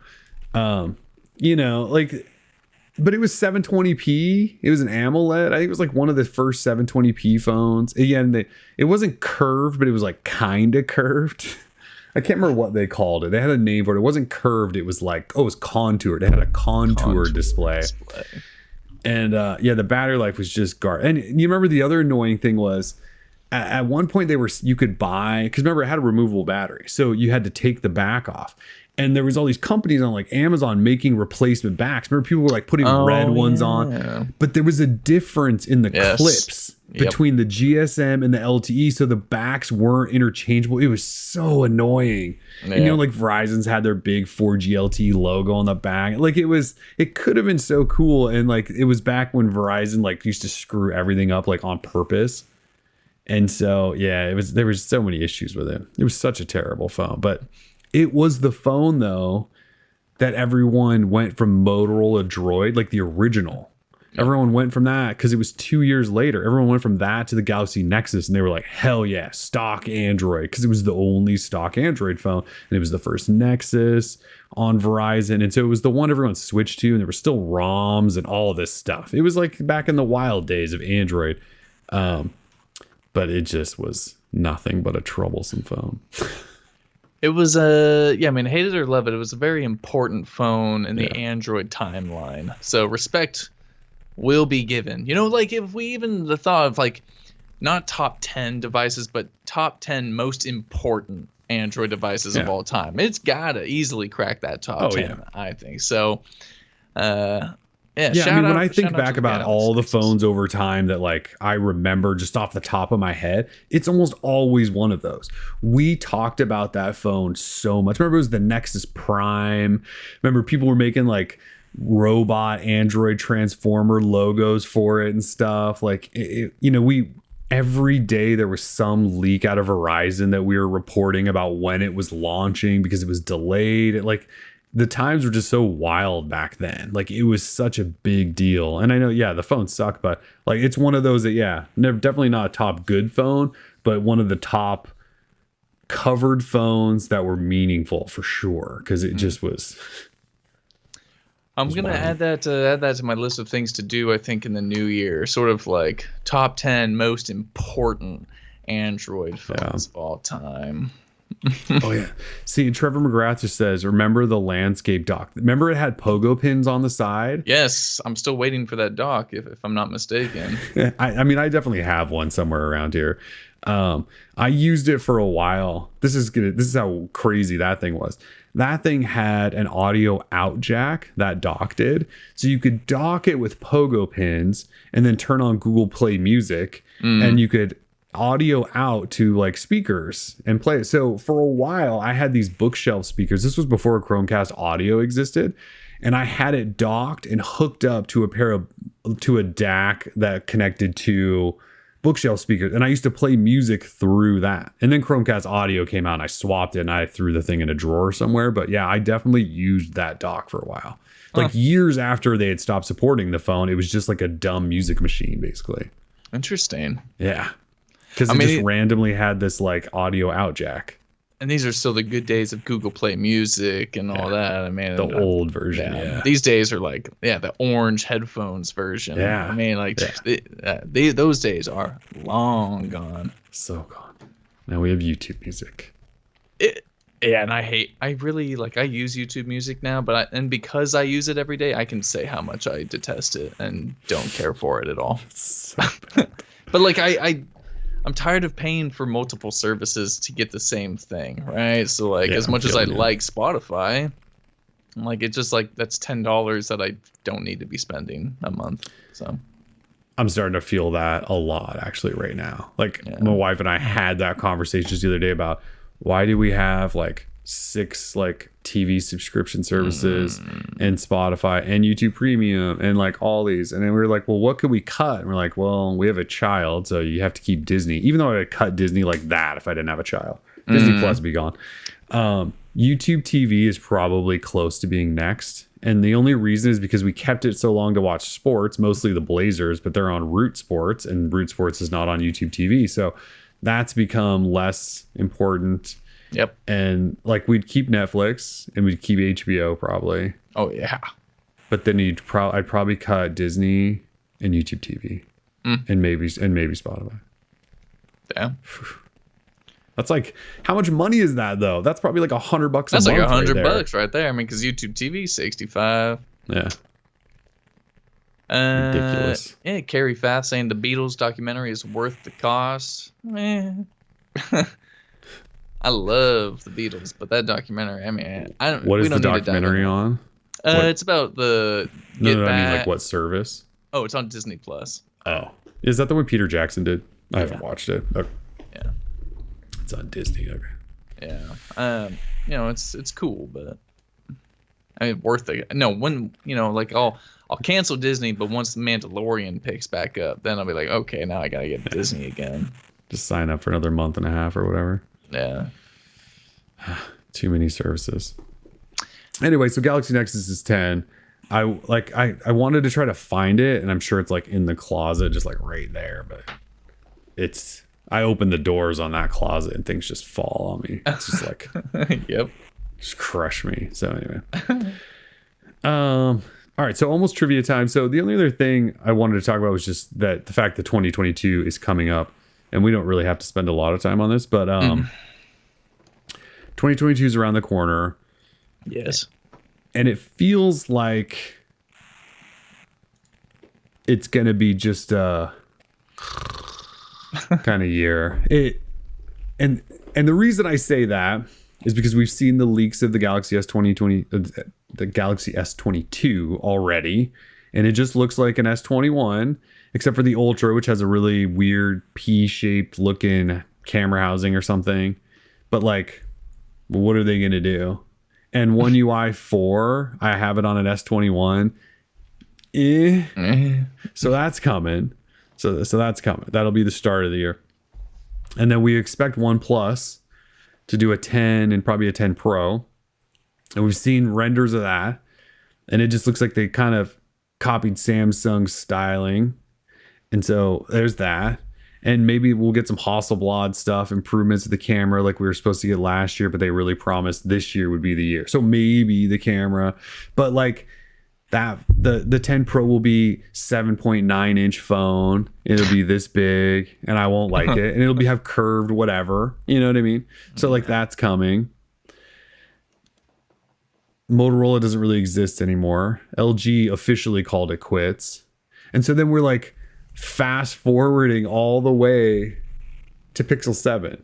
But it was 720p. It was an AMOLED. I think it was like one of the first 720p phones. Again, it wasn't curved, but it was like kind of curved. I can't remember what they called it. They had a name for it. It wasn't curved. It was like, it was contoured. It had a contour display. And the battery life was just garbage. And you remember the other annoying thing was, at one point you could buy, because remember, it had a removable battery, so you had to take the back off. And there was all these companies on like Amazon making replacement backs. Remember, people were like putting red ones on, but there was a difference in the clips between the GSM and the LTE, so the backs weren't interchangeable. It was so annoying. And you know, like Verizon's had their big 4G LTE logo on the back. Like it could have been so cool. And like it was back when Verizon like used to screw everything up like on purpose. And so yeah, there was so many issues with it. It was such a terrible phone, but it was the phone, though, that everyone went from Motorola Droid, like the original. Everyone went from that because it was 2 years later. Everyone went from that to the Galaxy Nexus, and they were like, hell yeah, stock Android, because it was the only stock Android phone. And it was the first Nexus on Verizon. And so it was the one everyone switched to, and there were still ROMs and all this stuff. It was like back in the wild days of Android. But it just was nothing but a troublesome phone.
It was I mean, hate it or love it, it was a very important phone in the Android timeline. So respect will be given. You know, like if we even the thought of like not top 10 devices, but top 10 most important Android devices of all time, it's gotta easily crack that top 10, I think. So I mean, when I think back about all the phones over time that like I remember just off the top of my head, it's almost always one of those. We talked about that phone so much. Remember, it was the Nexus Prime. Remember, people were making like robot Android transformer logos for it and stuff. Like, you know, every day there was some leak out of Verizon that we were reporting about when it was launching because it was delayed. The times were just so wild back then. Like it was such a big deal. And I know, the phones suck, but like it's one of those that, definitely not a top good phone, but one of the top covered phones that were meaningful for sure. Cause it just was. I'm going to add that to my list of things to do, I think, in the new year. Sort of like top 10 most important Android phones of all time.
Oh yeah. See, Trevor McGrath just says, remember the landscape dock? Remember it had pogo pins on the side?
Yes, I'm still waiting for that dock if I'm not mistaken.
I mean, I definitely have one somewhere around here. I used it for a while. This is how crazy that thing was. That thing had an audio out jack, that dock did. So you could dock it with pogo pins and then turn on Google Play Music and you could audio out to like speakers and play it. So for a while I had these bookshelf speakers. This was before Chromecast audio existed, and I had it docked and hooked up to a DAC that connected to bookshelf speakers, and I used to play music through that. And then Chromecast audio came out and I swapped it and I threw the thing in a drawer somewhere. But yeah, I definitely used that dock for a while. Like years after they had stopped supporting the phone, it was just like a dumb music machine basically.
Interesting.
Yeah. Because it just randomly had this like audio out jack.
And these are still the good days of Google Play Music and all that. I mean,
the old version.
These days are like, the orange headphones version.
Yeah.
I mean, like those days are long gone.
So gone. Now we have YouTube Music.
And I use YouTube Music now, and because I use it every day, I can say how much I detest it and don't care for it at all. So but like I'm tired of paying for multiple services to get the same thing, right? So like as much as I like Spotify, like it's just like that's $10 that I don't need to be spending a month. So
I'm starting to feel that a lot actually right now. Like my wife and I had that conversation just the other day about why do we have like 6 like TV subscription services and Spotify and YouTube Premium and like all these, and then we were like, well, what could we cut? And we're like, well, we have a child, so you have to keep Disney, even though I would cut Disney like that if I didn't have a child. Disney Plus would be gone. YouTube TV is probably close to being next, and the only reason is because we kept it so long to watch sports, mostly the Blazers, but they're on Root Sports, and Root Sports is not on YouTube TV, so that's become less important.
Yep. And
like we'd keep Netflix and we'd keep HBO probably.
Oh yeah.
But then I'd probably cut Disney and YouTube TV and maybe Spotify.
Damn.
That's like, how much money is that though? That's probably like $100 a month.
That's like $100 right there. I mean, because YouTube TV 65.
Yeah.
Ridiculous. Yeah, Carrie Fath saying the Beatles documentary is worth the cost. I love the Beatles, but that documentary, I mean, I don't.
What
we
is the
don't need to dive
documentary
into it.
on? What?
It's about the
No,
Get
no, I mean like
Back.
what service?
Oh, it's on Disney Plus.
Oh, is that the one Peter Jackson did? I haven't
Yeah.
watched it. Okay.
Yeah,
It's on Disney. Okay.
yeah. It's cool, but I mean, worth it. No, when like I'll cancel Disney, but once the Mandalorian picks back up, then I'll be like, okay, now I gotta get Disney again.
Just sign up for another month and a half or whatever.
Yeah.
Too many services. Anyway, so Galaxy Nexus is 10. I wanted to try to find it, and I'm sure it's like in the closet, just like right there, but I open the doors on that closet and things just fall on me. It's just like
Yep.
just crush me. So anyway. All right, so almost trivia time. So the only other thing I wanted to talk about was just that the fact that 2022 is coming up, and we don't really have to spend a lot of time on this, but 2022 is around the corner.
Yes.
And it feels like it's going to be just a kind of year. And the reason I say that is because we've seen the leaks of the Galaxy the Galaxy S22 already, and it just looks like an S21 except for the Ultra, which has a really weird P-shaped looking camera housing or something. But like, what are they going to do? And One UI 4, I have it on an S21. So that's coming. So that's coming. That'll be the start of the year. And then we expect OnePlus to do a 10 and probably a 10 Pro. And we've seen renders of that. And it just looks like they kind of copied Samsung's styling. And so there's that. And maybe we'll get some Hasselblad stuff, improvements to the camera like we were supposed to get last year, but they really promised this year would be the year. So maybe the camera, but like that, the 10 Pro will be 7.9 inch phone. It'll be this big and I won't like it. And it'll have curved whatever, you know what I mean? So like that's coming. Motorola doesn't really exist anymore. LG officially called it quits. And so then we're like, fast forwarding all the way to Pixel 7.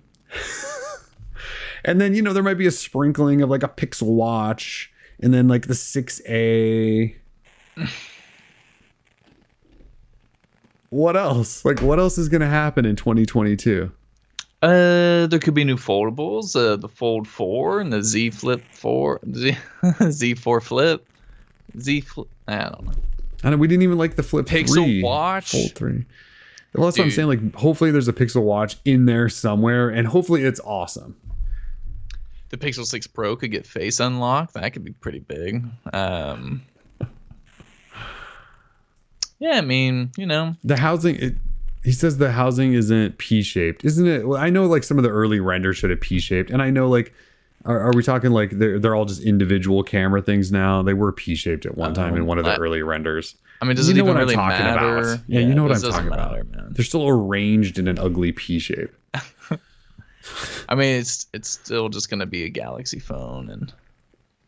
And then, there might be a sprinkling of like a Pixel Watch and then like the 6A. What else? Like, what else is going to happen in 2022?
There could be new foldables, the Fold 4 and the Z Flip 4, Z4 Flip, Z Flip, I don't know.
I know we didn't even like the Flip
Pixel
3.
Watch.
Fold 3. Well, that's what I'm saying. Like, hopefully there's a Pixel Watch in there somewhere, and hopefully it's awesome.
The Pixel 6 Pro could get face unlock. That could be pretty big. Yeah, I mean,
The housing, he says the housing isn't P-shaped, isn't it? Well, I know like some of the early renders should have P-shaped, and I know like, are we talking like they're all just individual camera things now? They were P-shaped at one time in one of the early renders.
I mean, does it even really matter?
About. Yeah, you know what I'm
doesn't
talking
matter,
about.
Man.
They're still arranged in an ugly P shape.
I mean, it's still just gonna be a Galaxy phone and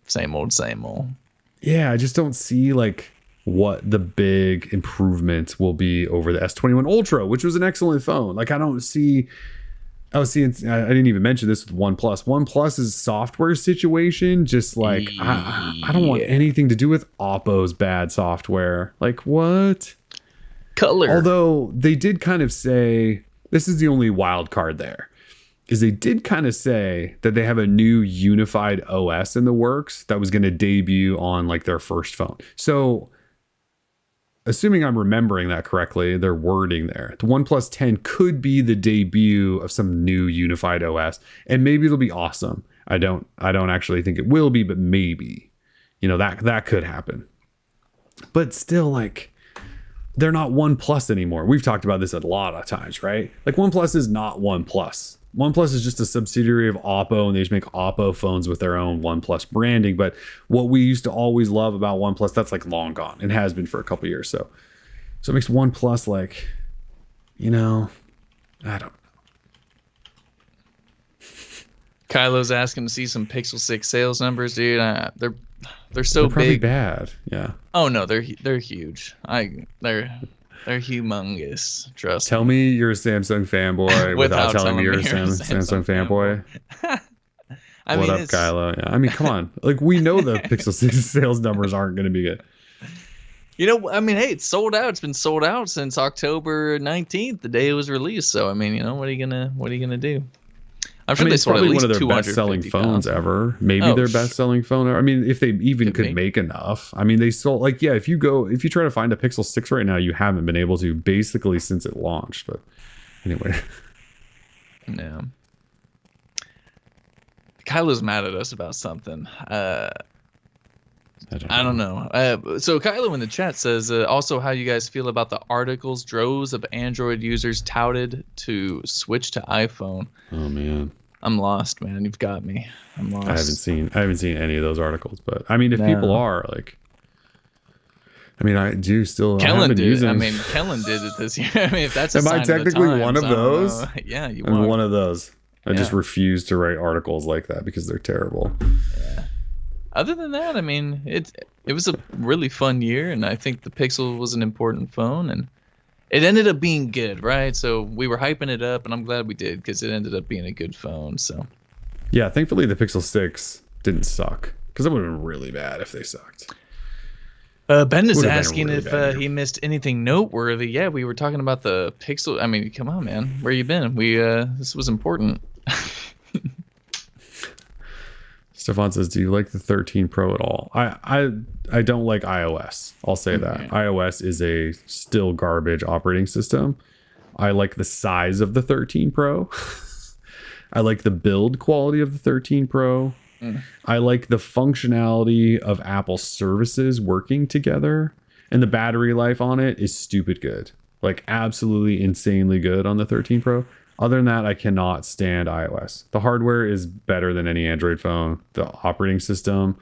same old, same old.
Yeah, I just don't see like what the big improvements will be over the S21 Ultra, which was an excellent phone. Like I didn't even mention this with OnePlus. OnePlus's software situation, just like I don't want anything to do with Oppo's bad software. Like what?
Color.
Although they did kind of say, this is the only wild card there, is they did kind of say that they have a new unified OS in the works that was going to debut on like their first phone. So assuming I'm remembering that correctly, their wording there, the OnePlus 10 could be the debut of some new unified OS, and maybe it'll be awesome. I don't actually think it will be, but maybe, that could happen. But still, like, they're not OnePlus anymore. We've talked about this a lot of times, right? Like, OnePlus is not OnePlus. OnePlus is just a subsidiary of Oppo, and they just make Oppo phones with their own OnePlus branding. But what we used to always love about OnePlus, that's like long gone and has been for a couple years. So it makes OnePlus like, I don't know.
Kylo's asking to see some Pixel 6 sales numbers, dude. They're so
They're probably
big.
Bad, yeah.
Oh no, they're huge. They're They're humongous. Trust
Tell me you're a Samsung fanboy without telling me you're a Samsung fanboy.
I
What
mean,
up, Kylo? Yeah, I mean, come on. Like, we know the Pixel 6 sales numbers aren't going to be good.
You know, I mean, hey, it's sold out. It's been sold out since October 19th, the day it was released. So, I mean, you know, what are you gonna do? I'm sure they
it's
sold
probably
at least
one of their best-selling phones ever. Maybe their best-selling phone ever. I mean, if they even could make enough. I mean, they sold, like, yeah, if you try to find a Pixel 6 right now, you haven't been able to basically since it launched. But anyway.
No. Kylo's mad at us about something. I don't know. So Kylo in the chat says, also how you guys feel about the articles droves of Android users touted to switch to iPhone.
Oh man,
I'm lost, man. You've got me. I'm lost.
I haven't seen any of those articles, but I mean, if people are like, I mean, I do still.
Kellen did. I mean, Kellen did it this year. I mean, if that's a sign
I technically
of the times,
one of those?
Yeah, you
I'm
are.
one of those. I just refuse to write articles like that because they're terrible.
Yeah. Other than that, I mean, it was a really fun year, and I think the Pixel was an important phone, and it ended up being good, right? So we were hyping it up, and I'm glad we did because it ended up being a good phone. So
yeah, thankfully the Pixel 6 didn't suck because it would have been really bad if they sucked.
Ben is asking if he missed anything noteworthy. Yeah, we were talking about the Pixel. I mean, come on, man, where you been? This was important.
Stefan says, do you like the 13 Pro at all? I don't like iOS. I'll say that. iOS is a still garbage operating system. I like the size of the 13 Pro. I like the build quality of the 13 Pro. I like the functionality of Apple services working together. And the battery life on it is stupid good. Like absolutely insanely good on the 13 Pro. Other than that, I cannot stand iOS. The hardware is better than any Android phone. The operating system,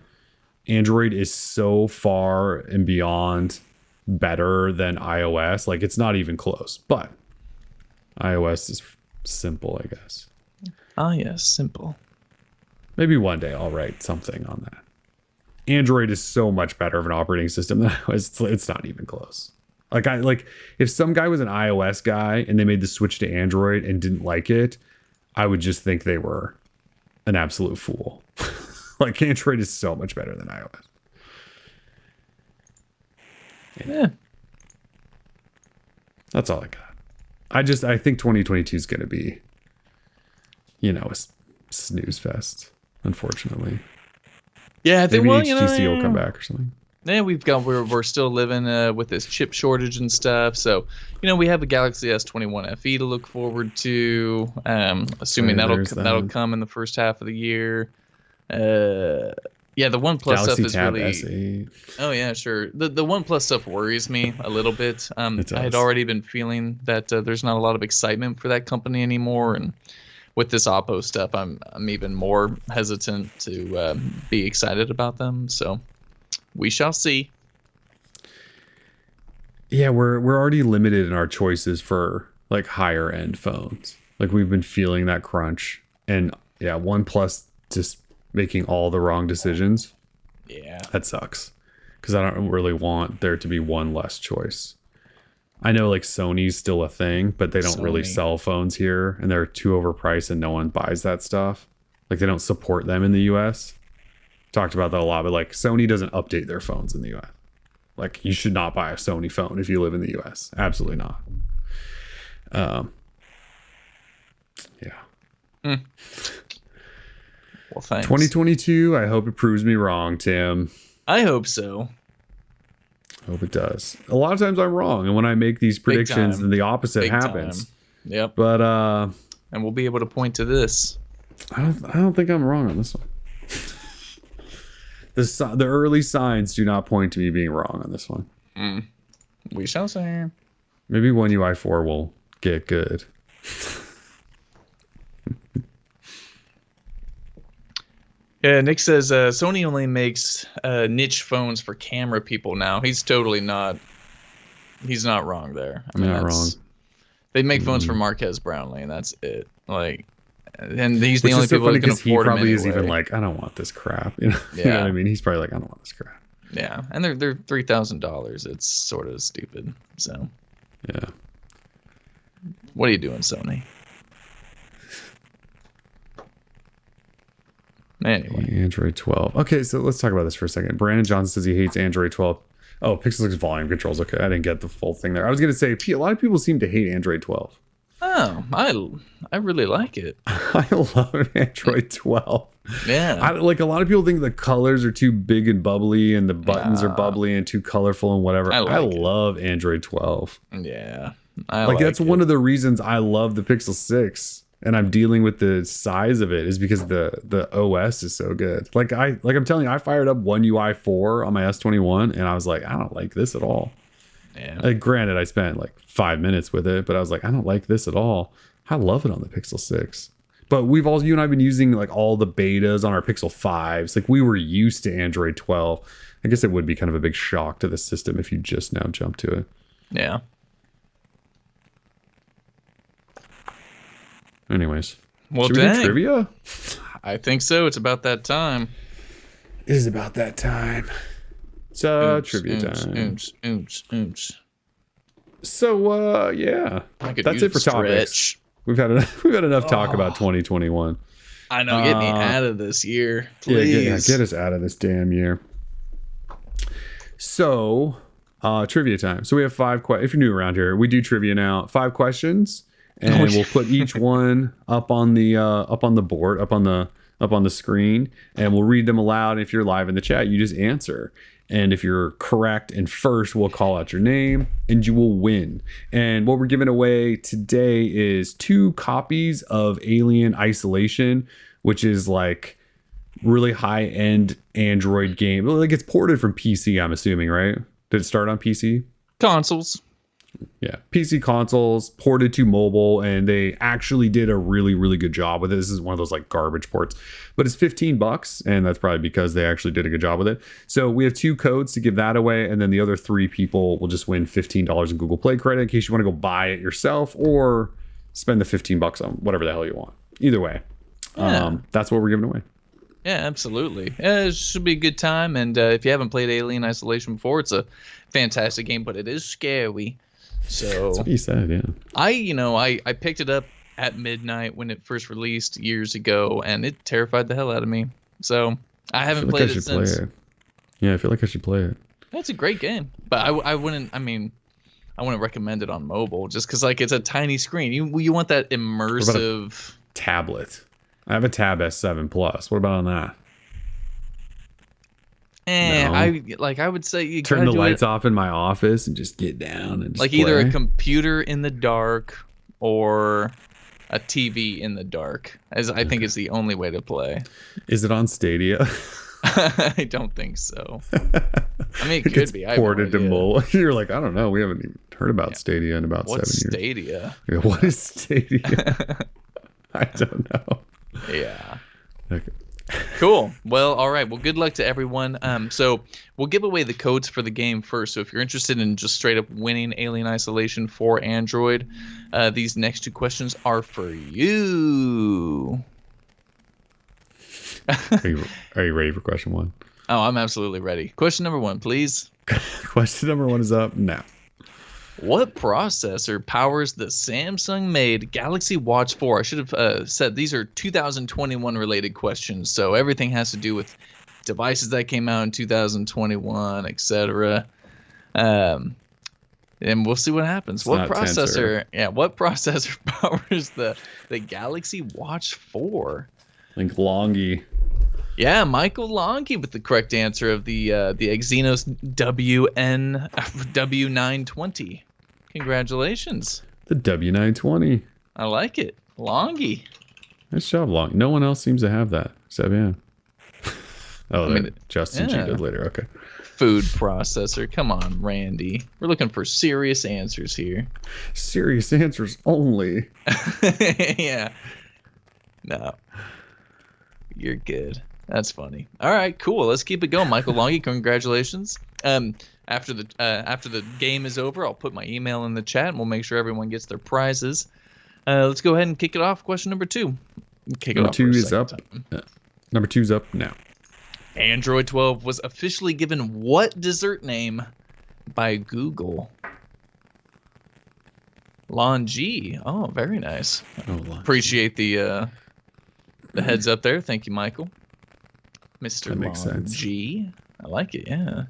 Android is so far and beyond better than iOS. Like it's not even close. But iOS is simple, I guess.
Ah, yes, simple.
Maybe one day I'll write something on that. Android is so much better of an operating system than iOS. It's not even close. Like if some guy was an iOS guy and they made the switch to Android and didn't like it, I would just think they were an absolute fool. Like Android is so much better than iOS.
Yeah.
That's all I got. I think 2022 is going to be, a snooze fest, unfortunately.
Yeah,
maybe HTC will come back or something.
Yeah, we're still living with this chip shortage and stuff. So, we have a Galaxy S21 FE to look forward to. Assuming that'll come in the first half of the year. Yeah, the OnePlus
Galaxy
stuff is
Tab
really.
SE.
Oh yeah, sure. The OnePlus stuff worries me a little bit. I had already been feeling that there's not a lot of excitement for that company anymore, and with this Oppo stuff, I'm even more hesitant to be excited about them. So. We shall see.
Yeah, we're already limited in our choices for like higher end phones. Like we've been feeling that crunch, and yeah, OnePlus just making all the wrong decisions.
Yeah,
that sucks because I don't really want there to be one less choice. I know like Sony's still a thing, but they don't really sell phones here, and they're too overpriced, and no one buys that stuff. Like they don't support them in the US. Talked about that a lot, but like Sony doesn't update their phones in the US. Like you should not buy a Sony phone if you live in the US. Absolutely not. Yeah.
Well, thanks.
2022, I hope it proves me wrong, Tim.
I hope so.
Hope it does. A lot of times I'm wrong, and when I make these predictions, then the opposite happens.
Time. Yep.
But
and we'll be able to point to this.
I don't think I'm wrong on this one. The early signs do not point to me being wrong on this one.
We shall see.
Maybe One UI 4 will get good.
Yeah, Nick says Sony only makes niche phones for camera people now. He's totally not. He's not wrong there. I mean,
not wrong.
They make phones for Marquez Brownlee, and that's it. Like. And he's the only people who can afford him anyway.
He probably is even like, I don't want this crap. You know what I mean? He's probably like, I don't want this crap.
Yeah, and they're $3,000. It's sort of stupid. So,
Yeah.
What are you doing, Sony? Anyway.
Android 12. Okay, so let's talk about this for a second. Brandon Johnson says he hates Android 12. Oh, Pixel 6 volume controls. Okay, I didn't get the full thing there. I was going to say, a lot of people seem to hate Android 12.
Oh, I really like it.
I love Android 12.
Yeah.
Like, a lot of people think the colors are too big and bubbly and the buttons are bubbly and too colorful and whatever. I love Android 12.
Yeah.
That's one of the reasons I love the Pixel 6 and I'm dealing with the size of it is because the OS is so good. I'm telling you, I fired up One UI 4 on my S21 and I was like, I don't like this at all.
Yeah.
Granted, I spent like 5 minutes with it, but I was like, I don't like this at all. I love it on the Pixel 6. But you and I have been using like all the betas on our Pixel 5s. Like we were used to Android 12. I guess it would be kind of a big shock to the system if you just now jump to it.
Yeah.
Anyways.
Well,
should we do trivia?
I think so. It's about that time.
It is about that time. It's trivia time. So yeah. That's it for topics. We've had enough talk about 2021.
I know, get me out of this year. Please.
Get us out of this damn year. So, trivia time. So we have 5 questions. If you're new around here, we do trivia now. 5 questions. And we'll put each one up on the board, up on the screen, and we'll read them aloud. If you're live in the chat, you just answer. And if you're correct and first, we'll call out your name and you will win. And what we're giving away today is 2 copies of Alien Isolation, which is like really high-end Android game. Like it's ported from PC, I'm assuming, right? Did it start on PC?
Consoles.
Yeah, PC consoles ported to mobile, and they actually did a really, really good job with it. This is one of those like garbage ports, but it's $15, and that's probably because they actually did a good job with it. So we have 2 codes to give that away, and then the other 3 people will just win $15 in Google Play credit in case you want to go buy it yourself or spend the $15 on whatever the hell you want. Either way, that's what we're giving away.
Yeah, absolutely. It should be a good time, and if you haven't played Alien Isolation before, it's a fantastic game, but it is scary. So
that's what you said, yeah.
I picked it up at midnight when it first released years ago, and it terrified the hell out of me. So I haven't played it since. Play it.
Yeah, I feel like I should play it.
It's a great game, but I wouldn't. I wouldn't recommend it on mobile just because like it's a tiny screen. You want that immersive
tablet. I have a Tab S7 Plus. What about on that?
No. I would say you
turn the lights off in my office and just get down and just
like
play.
Either a computer in the dark or a TV in the dark, as I think is the only way to play.
Is it on Stadia?
I don't think so. I mean, it could be.
Ported to mobile. You're like, I don't know. We haven't even heard about Stadia in about 7 years.
What's Stadia?
Yeah, what is Stadia? I don't know.
Yeah.
Okay.
Cool. Well, all right. Well, good luck to everyone. So we'll give away the codes for the game first. So if you're interested in just straight up winning Alien Isolation for Android, these next 2 questions are for you.
Are you ready for question 1?
Oh, I'm absolutely ready. Question number 1, please.
Question number 1 is up now.
What processor powers the Samsung-made Galaxy Watch 4? I should have said these are 2021 related questions, so everything has to do with devices that came out in 2021, etc. And we'll see what happens. What processor? Yeah, what processor powers the Galaxy Watch 4?
I think Longy.
Yeah, Michael Longy with the correct answer of the Exynos W920. Congratulations.
The W920.
I like it. Longy.
Nice job, Long. No one else seems to have that except Justin cheated later. Okay.
Food processor. Come on, Randy. We're looking for serious answers here.
Serious answers only.
Yeah. No. You're good. That's funny. All right, cool. Let's keep it going, Michael Longy. Congratulations. After the game is over, I'll put my email in the chat, and we'll make sure everyone gets their prizes. Let's go ahead and kick it off. Question number 2.
Number 2 is up. Number 2's up now.
Android 12 was officially given what dessert name by Google? Lon G. Oh, very nice.
Oh, Lon G.
Appreciate the heads up there. Thank you, Michael. Mr.
That makes
Lon
sense.
G. I like it, yeah.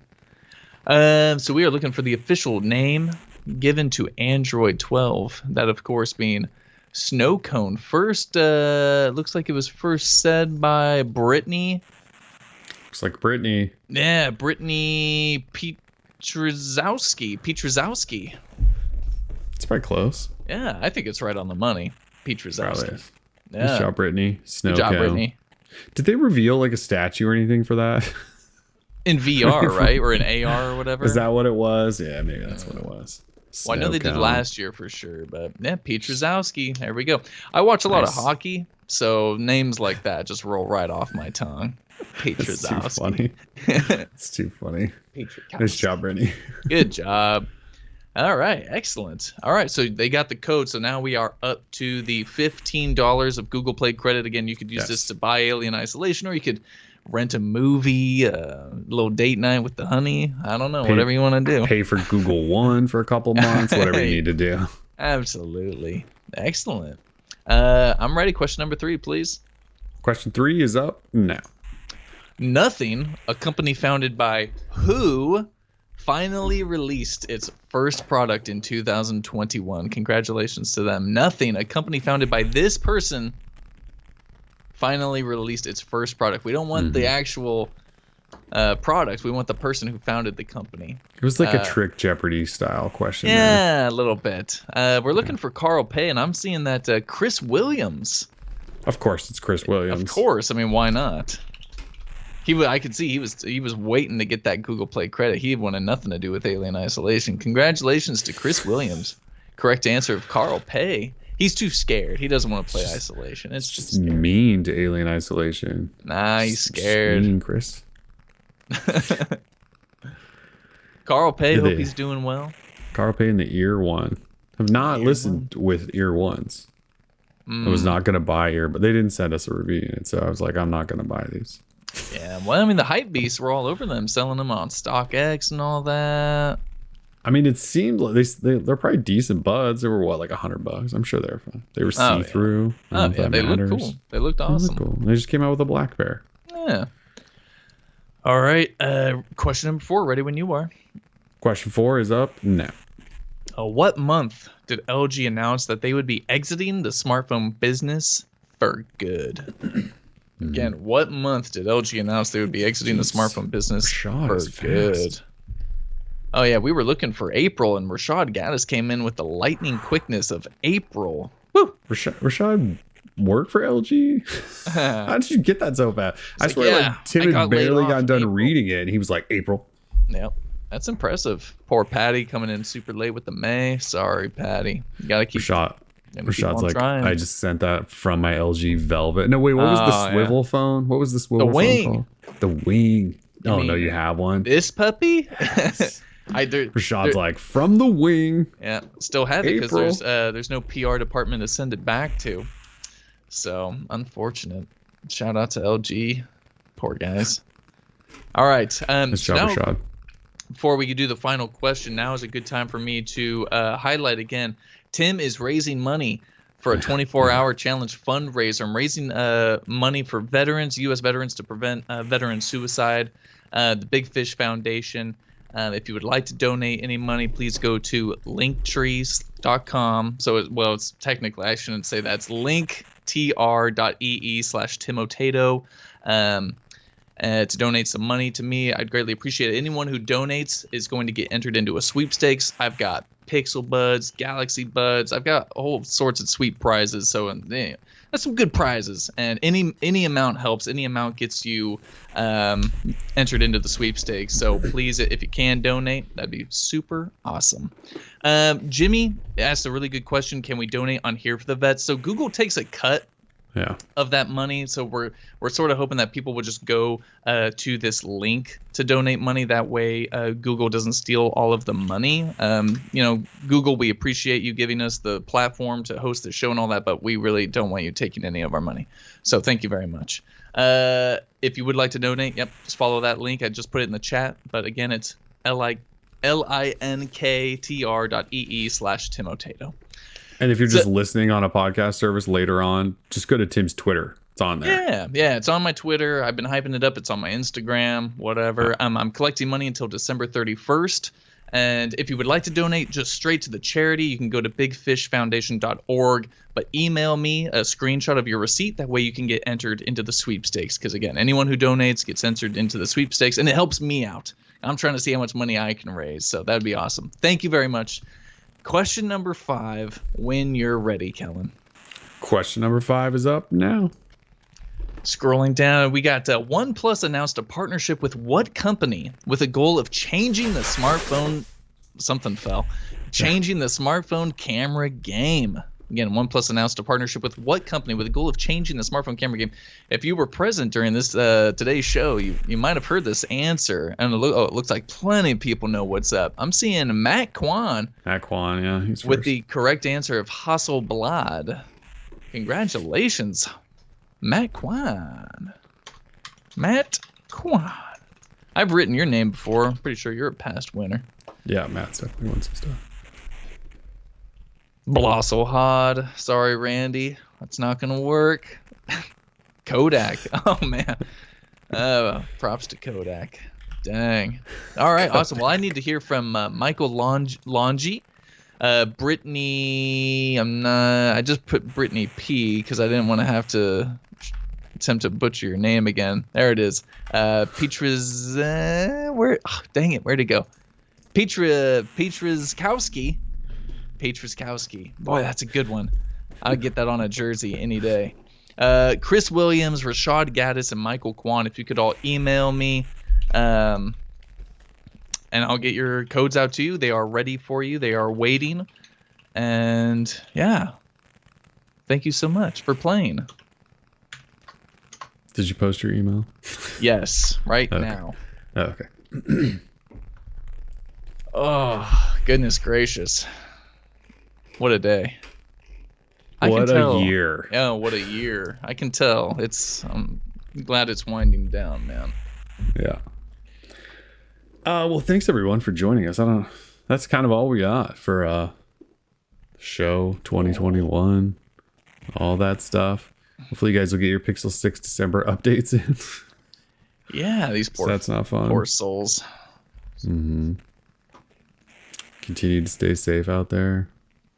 So we are looking for the official name given to Android 12. That, of course, being Snow Cone. First, looks like it was first said by Brittany.
Looks like Brittany.
Yeah, Brittany Pietrzowski.
It's probably close.
Yeah, I think it's right on the money. Pietrzowski.
Probably.
Yeah.
Good job, Brittany. Snow
Good job,
Cone.
Brittany.
Did they reveal like a statue or anything for that?
In VR, right? Or in AR or whatever?
Is that what it was? Yeah, maybe that's what it was.
Well, I know they did
Snow
last year for sure, but yeah, Pietrzowski. There we go. I watch a lot of hockey, so names like that just roll right off my tongue. Pietrzowski.
It's too funny. Nice job, Brittany.
Good job. All right, excellent. All right, so they got the code, so now we are up to the $15 of Google Play credit. Again, you could use this to buy Alien Isolation, or you could rent a movie, a little date night with the honey. I don't know, whatever you want to do.
Pay for Google One for a couple months, whatever you need to do.
Absolutely. Excellent. I'm ready. Question number 3, please.
Question 3 is up now.
Nothing, a company founded by who, finally released its first product in 2021. Congratulations to them. Nothing, a company founded by this person, finally released its first product. We don't want the actual product. We want the person who founded the company.
It was like a Trick Jeopardy style question.
Yeah, a little bit. We're looking for Carl Pei, and I'm seeing that Chris Williams.
Of course, it's Chris Williams.
Of course. I mean, why not? I could see he was waiting to get that Google Play credit. He wanted nothing to do with Alien Isolation. Congratulations to Chris Williams. Correct answer of Carl Pei. He's too scared. He doesn't want to play Isolation. It's just
mean to Alien Isolation.
Nah, he's scared.
Mean, Chris.
Carl Pei, hope he's doing well.
Carl Pei and the Ear One. Have not listened with Ear Ones. I was not going to buy Ear, but they didn't send us a review unit, so I was like, I'm not going to buy these.
Yeah, well, I mean, the hype beasts were all over them, selling them on StockX and all that.
I mean, it seemed like they're probably decent buds. They were what, like $100? I'm sure they're fun. They were see-through.
Oh, yeah, they looked cool. They looked awesome.
Cool. They just came out with a black pair.
Yeah. All right. Question number 4. Ready when you are.
Question 4 is up now.
What month did LG announce that they would be exiting the smartphone business for good? Again, what month did LG announce they would be exiting the smartphone business for good? Oh, yeah, we were looking for April, and Rashad Gaddis came in with the lightning quickness of April. Woo!
Rashad worked for LG? How did you get that so fast? I swear, Tim had barely gotten done reading it, and he was like, April.
Yep. That's impressive. Poor Patty coming in super late with the May. Sorry, Patty. You got to keep...
Rashad's like, trying. I just sent that from my LG Velvet. No, wait, what was the swivel phone? What was the swivel phone called? The Wing. Oh, no, you have one?
This puppy?
Yes. Rashad's like, from the Wing.
Yeah, still have it because there's no PR department to send it back to. So, unfortunate. Shout out to LG. Poor guys. All right.
Nice job, Rashad.
Before we do the final question, now is a good time for me to highlight again. Tim is raising money for a 24-hour challenge fundraiser. I'm raising money for veterans, U.S. veterans, to prevent veteran suicide. The Big Fish Foundation. If you would like to donate any money, please go to linktrees.com. So, it's technically, I shouldn't say that. It's linktr.ee/Timotato. To donate some money to me. I'd greatly appreciate it. Anyone who donates is going to get entered into a sweepstakes. I've got Pixel Buds, Galaxy Buds. I've got all sorts of sweet prizes. So that's some good prizes. And any amount helps. Any amount gets you entered into the sweepstakes. So please, if you can donate, that'd be super awesome. Jimmy asked a really good question. Can we donate on Here for the Vets? So Google takes a cut of that money, so we're sort of hoping that people will just go to this link to donate money. That way Google doesn't steal all of the money. Google, we appreciate you giving us the platform to host the show and all that, but we really don't want you taking any of our money, so thank you very much. If you would like to donate, just follow that link. I just put it in the chat, but again, it's linktr.ee/Timotato.
And if you're just listening on a podcast service later on, just go to Tim's Twitter. It's on there.
Yeah, it's on my Twitter. I've been hyping it up. It's on my Instagram, whatever. I'm collecting money until December 31st. And if you would like to donate just straight to the charity, you can go to bigfishfoundation.org, but email me a screenshot of your receipt. That way you can get entered into the sweepstakes. Because again, anyone who donates gets entered into the sweepstakes, and it helps me out. I'm trying to see how much money I can raise. So that'd be awesome. Thank you very much. Question number 5, when you're ready, Kellen.
Question number 5 is up now.
Scrolling down, we got OnePlus announced a partnership with what company with a goal of changing the smartphone? Changing the smartphone camera game. Again, OnePlus announced a partnership with what company with a goal of changing the smartphone camera game? If you were present during this today's show, you might have heard this answer. And it looks like plenty of people know what's up. I'm seeing Matt Kwan.
Matt Kwan, yeah, he's
with
first.
The correct answer of Hasselblad. Congratulations, Matt Kwan. Matt Kwan. I've written your name before. I'm pretty sure you're a past winner.
Yeah, Matt's definitely won some stuff.
Blosselhod. Sorry, Randy. That's not going to work. Kodak. Oh, man. Props to Kodak. Dang. All right, awesome. Well, I need to hear from Michael Longi. Brittany. I just put Brittany P because I didn't want to have to attempt to butcher your name again. There it is. Petra's. Dang it. Where'd it go? Petraskowski. Boy, that's a good one. I'll get that on a jersey any day. Chris Williams, Rashad Gaddis, and Michael Kwan, if you could all email me, and I'll get your codes out to you. They are ready for you. They are waiting. And yeah, thank you so much for playing.
Did you post your email?
Yes, right now.
Oh, okay.
Oh, goodness gracious. What a day.
What a year.
Oh, what a year. I can tell. I'm glad it's winding down, man.
Yeah. Well, thanks everyone for joining us. That's kind of all we got for show 2021. All that stuff. Hopefully you guys will get your Pixel 6 December updates in.
Yeah, these poor,
that's not fun.
Poor souls.
Mm-hmm. Continue to stay safe out there.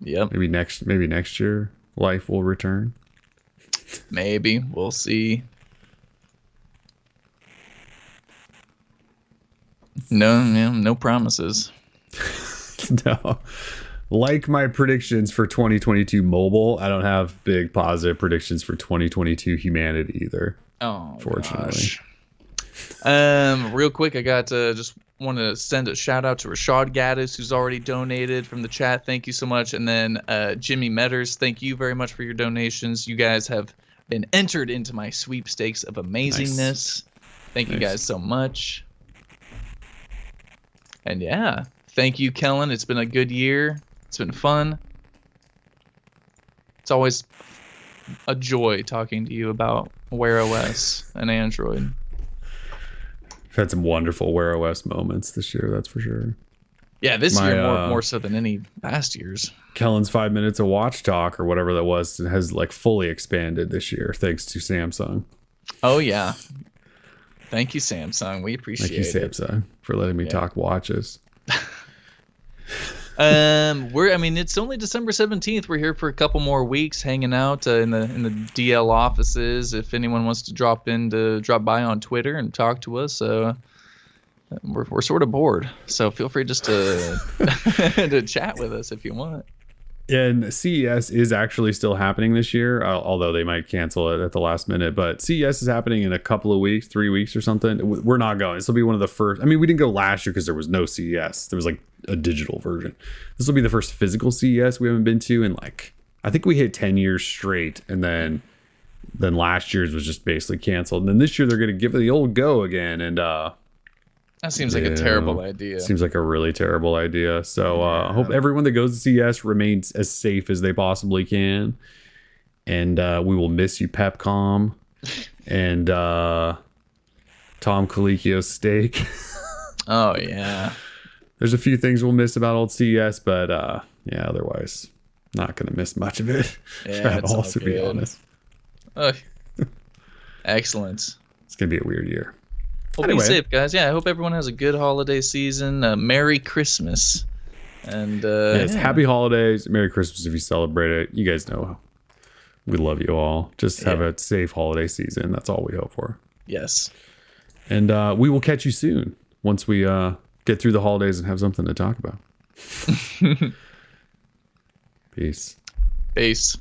Yep.
Maybe next year life will return.
Maybe. We'll see. No promises.
No. Like my predictions for 2022 mobile, I don't have big positive predictions for 2022 humanity either.
Oh,
fortunately.
Gosh. Real quick, I got just want to send a shout out to Rashad Gaddis, who's already donated from the chat. Thank you so much. And then Jimmy Metters, thank you very much for your donations. You guys have been entered into my sweepstakes of amazingness. Nice. Thank you guys so much. And yeah, thank you, Kellen. It's been a good year. It's been fun. It's always a joy talking to you about Wear OS and Android.
I've had some wonderful Wear OS moments this year, that's for sure.
Yeah, this year more so than any past years.
Kellen's 5 minutes of watch talk or whatever that was has like fully expanded this year thanks to Samsung.
Oh yeah. Thank you, Samsung. We appreciate it.
Thank you, Samsung, for letting me talk watches.
It's only December 17th. We're here for a couple more weeks hanging out in the DL offices. If anyone wants to drop by on Twitter and talk to us, we're sort of bored. So feel free just to to chat with us if you want.
And CES is actually still happening this year, although they might cancel it at the last minute. But CES is happening in a couple of weeks, 3 weeks or something. We're not going. This will be one of the first. I mean, we didn't go last year because there was no CES. There was like a digital version. This will be the first physical CES we haven't been to in I think we hit 10 years straight. And then last year's was just basically canceled. And then this year they're going to give it the old go again. And
that seems like a terrible idea.
Seems like a really terrible idea. So I hope everyone that goes to CES remains as safe as they possibly can. And we will miss you, Pepcom. And Tom Colicchio's steak.
Oh, yeah.
There's a few things we'll miss about old CES, but yeah, otherwise, not going to miss much of it at all, to be honest.
Excellent.
It's going to be a weird year.
Well, be safe, guys. Yeah, I hope everyone has a good holiday season. Merry Christmas. And
yes, happy holidays. Merry Christmas if you celebrate it. You guys know we love you all. Just have a safe holiday season. That's all we hope for.
Yes.
And we will catch you soon once we get through the holidays and have something to talk about. Peace.
Peace.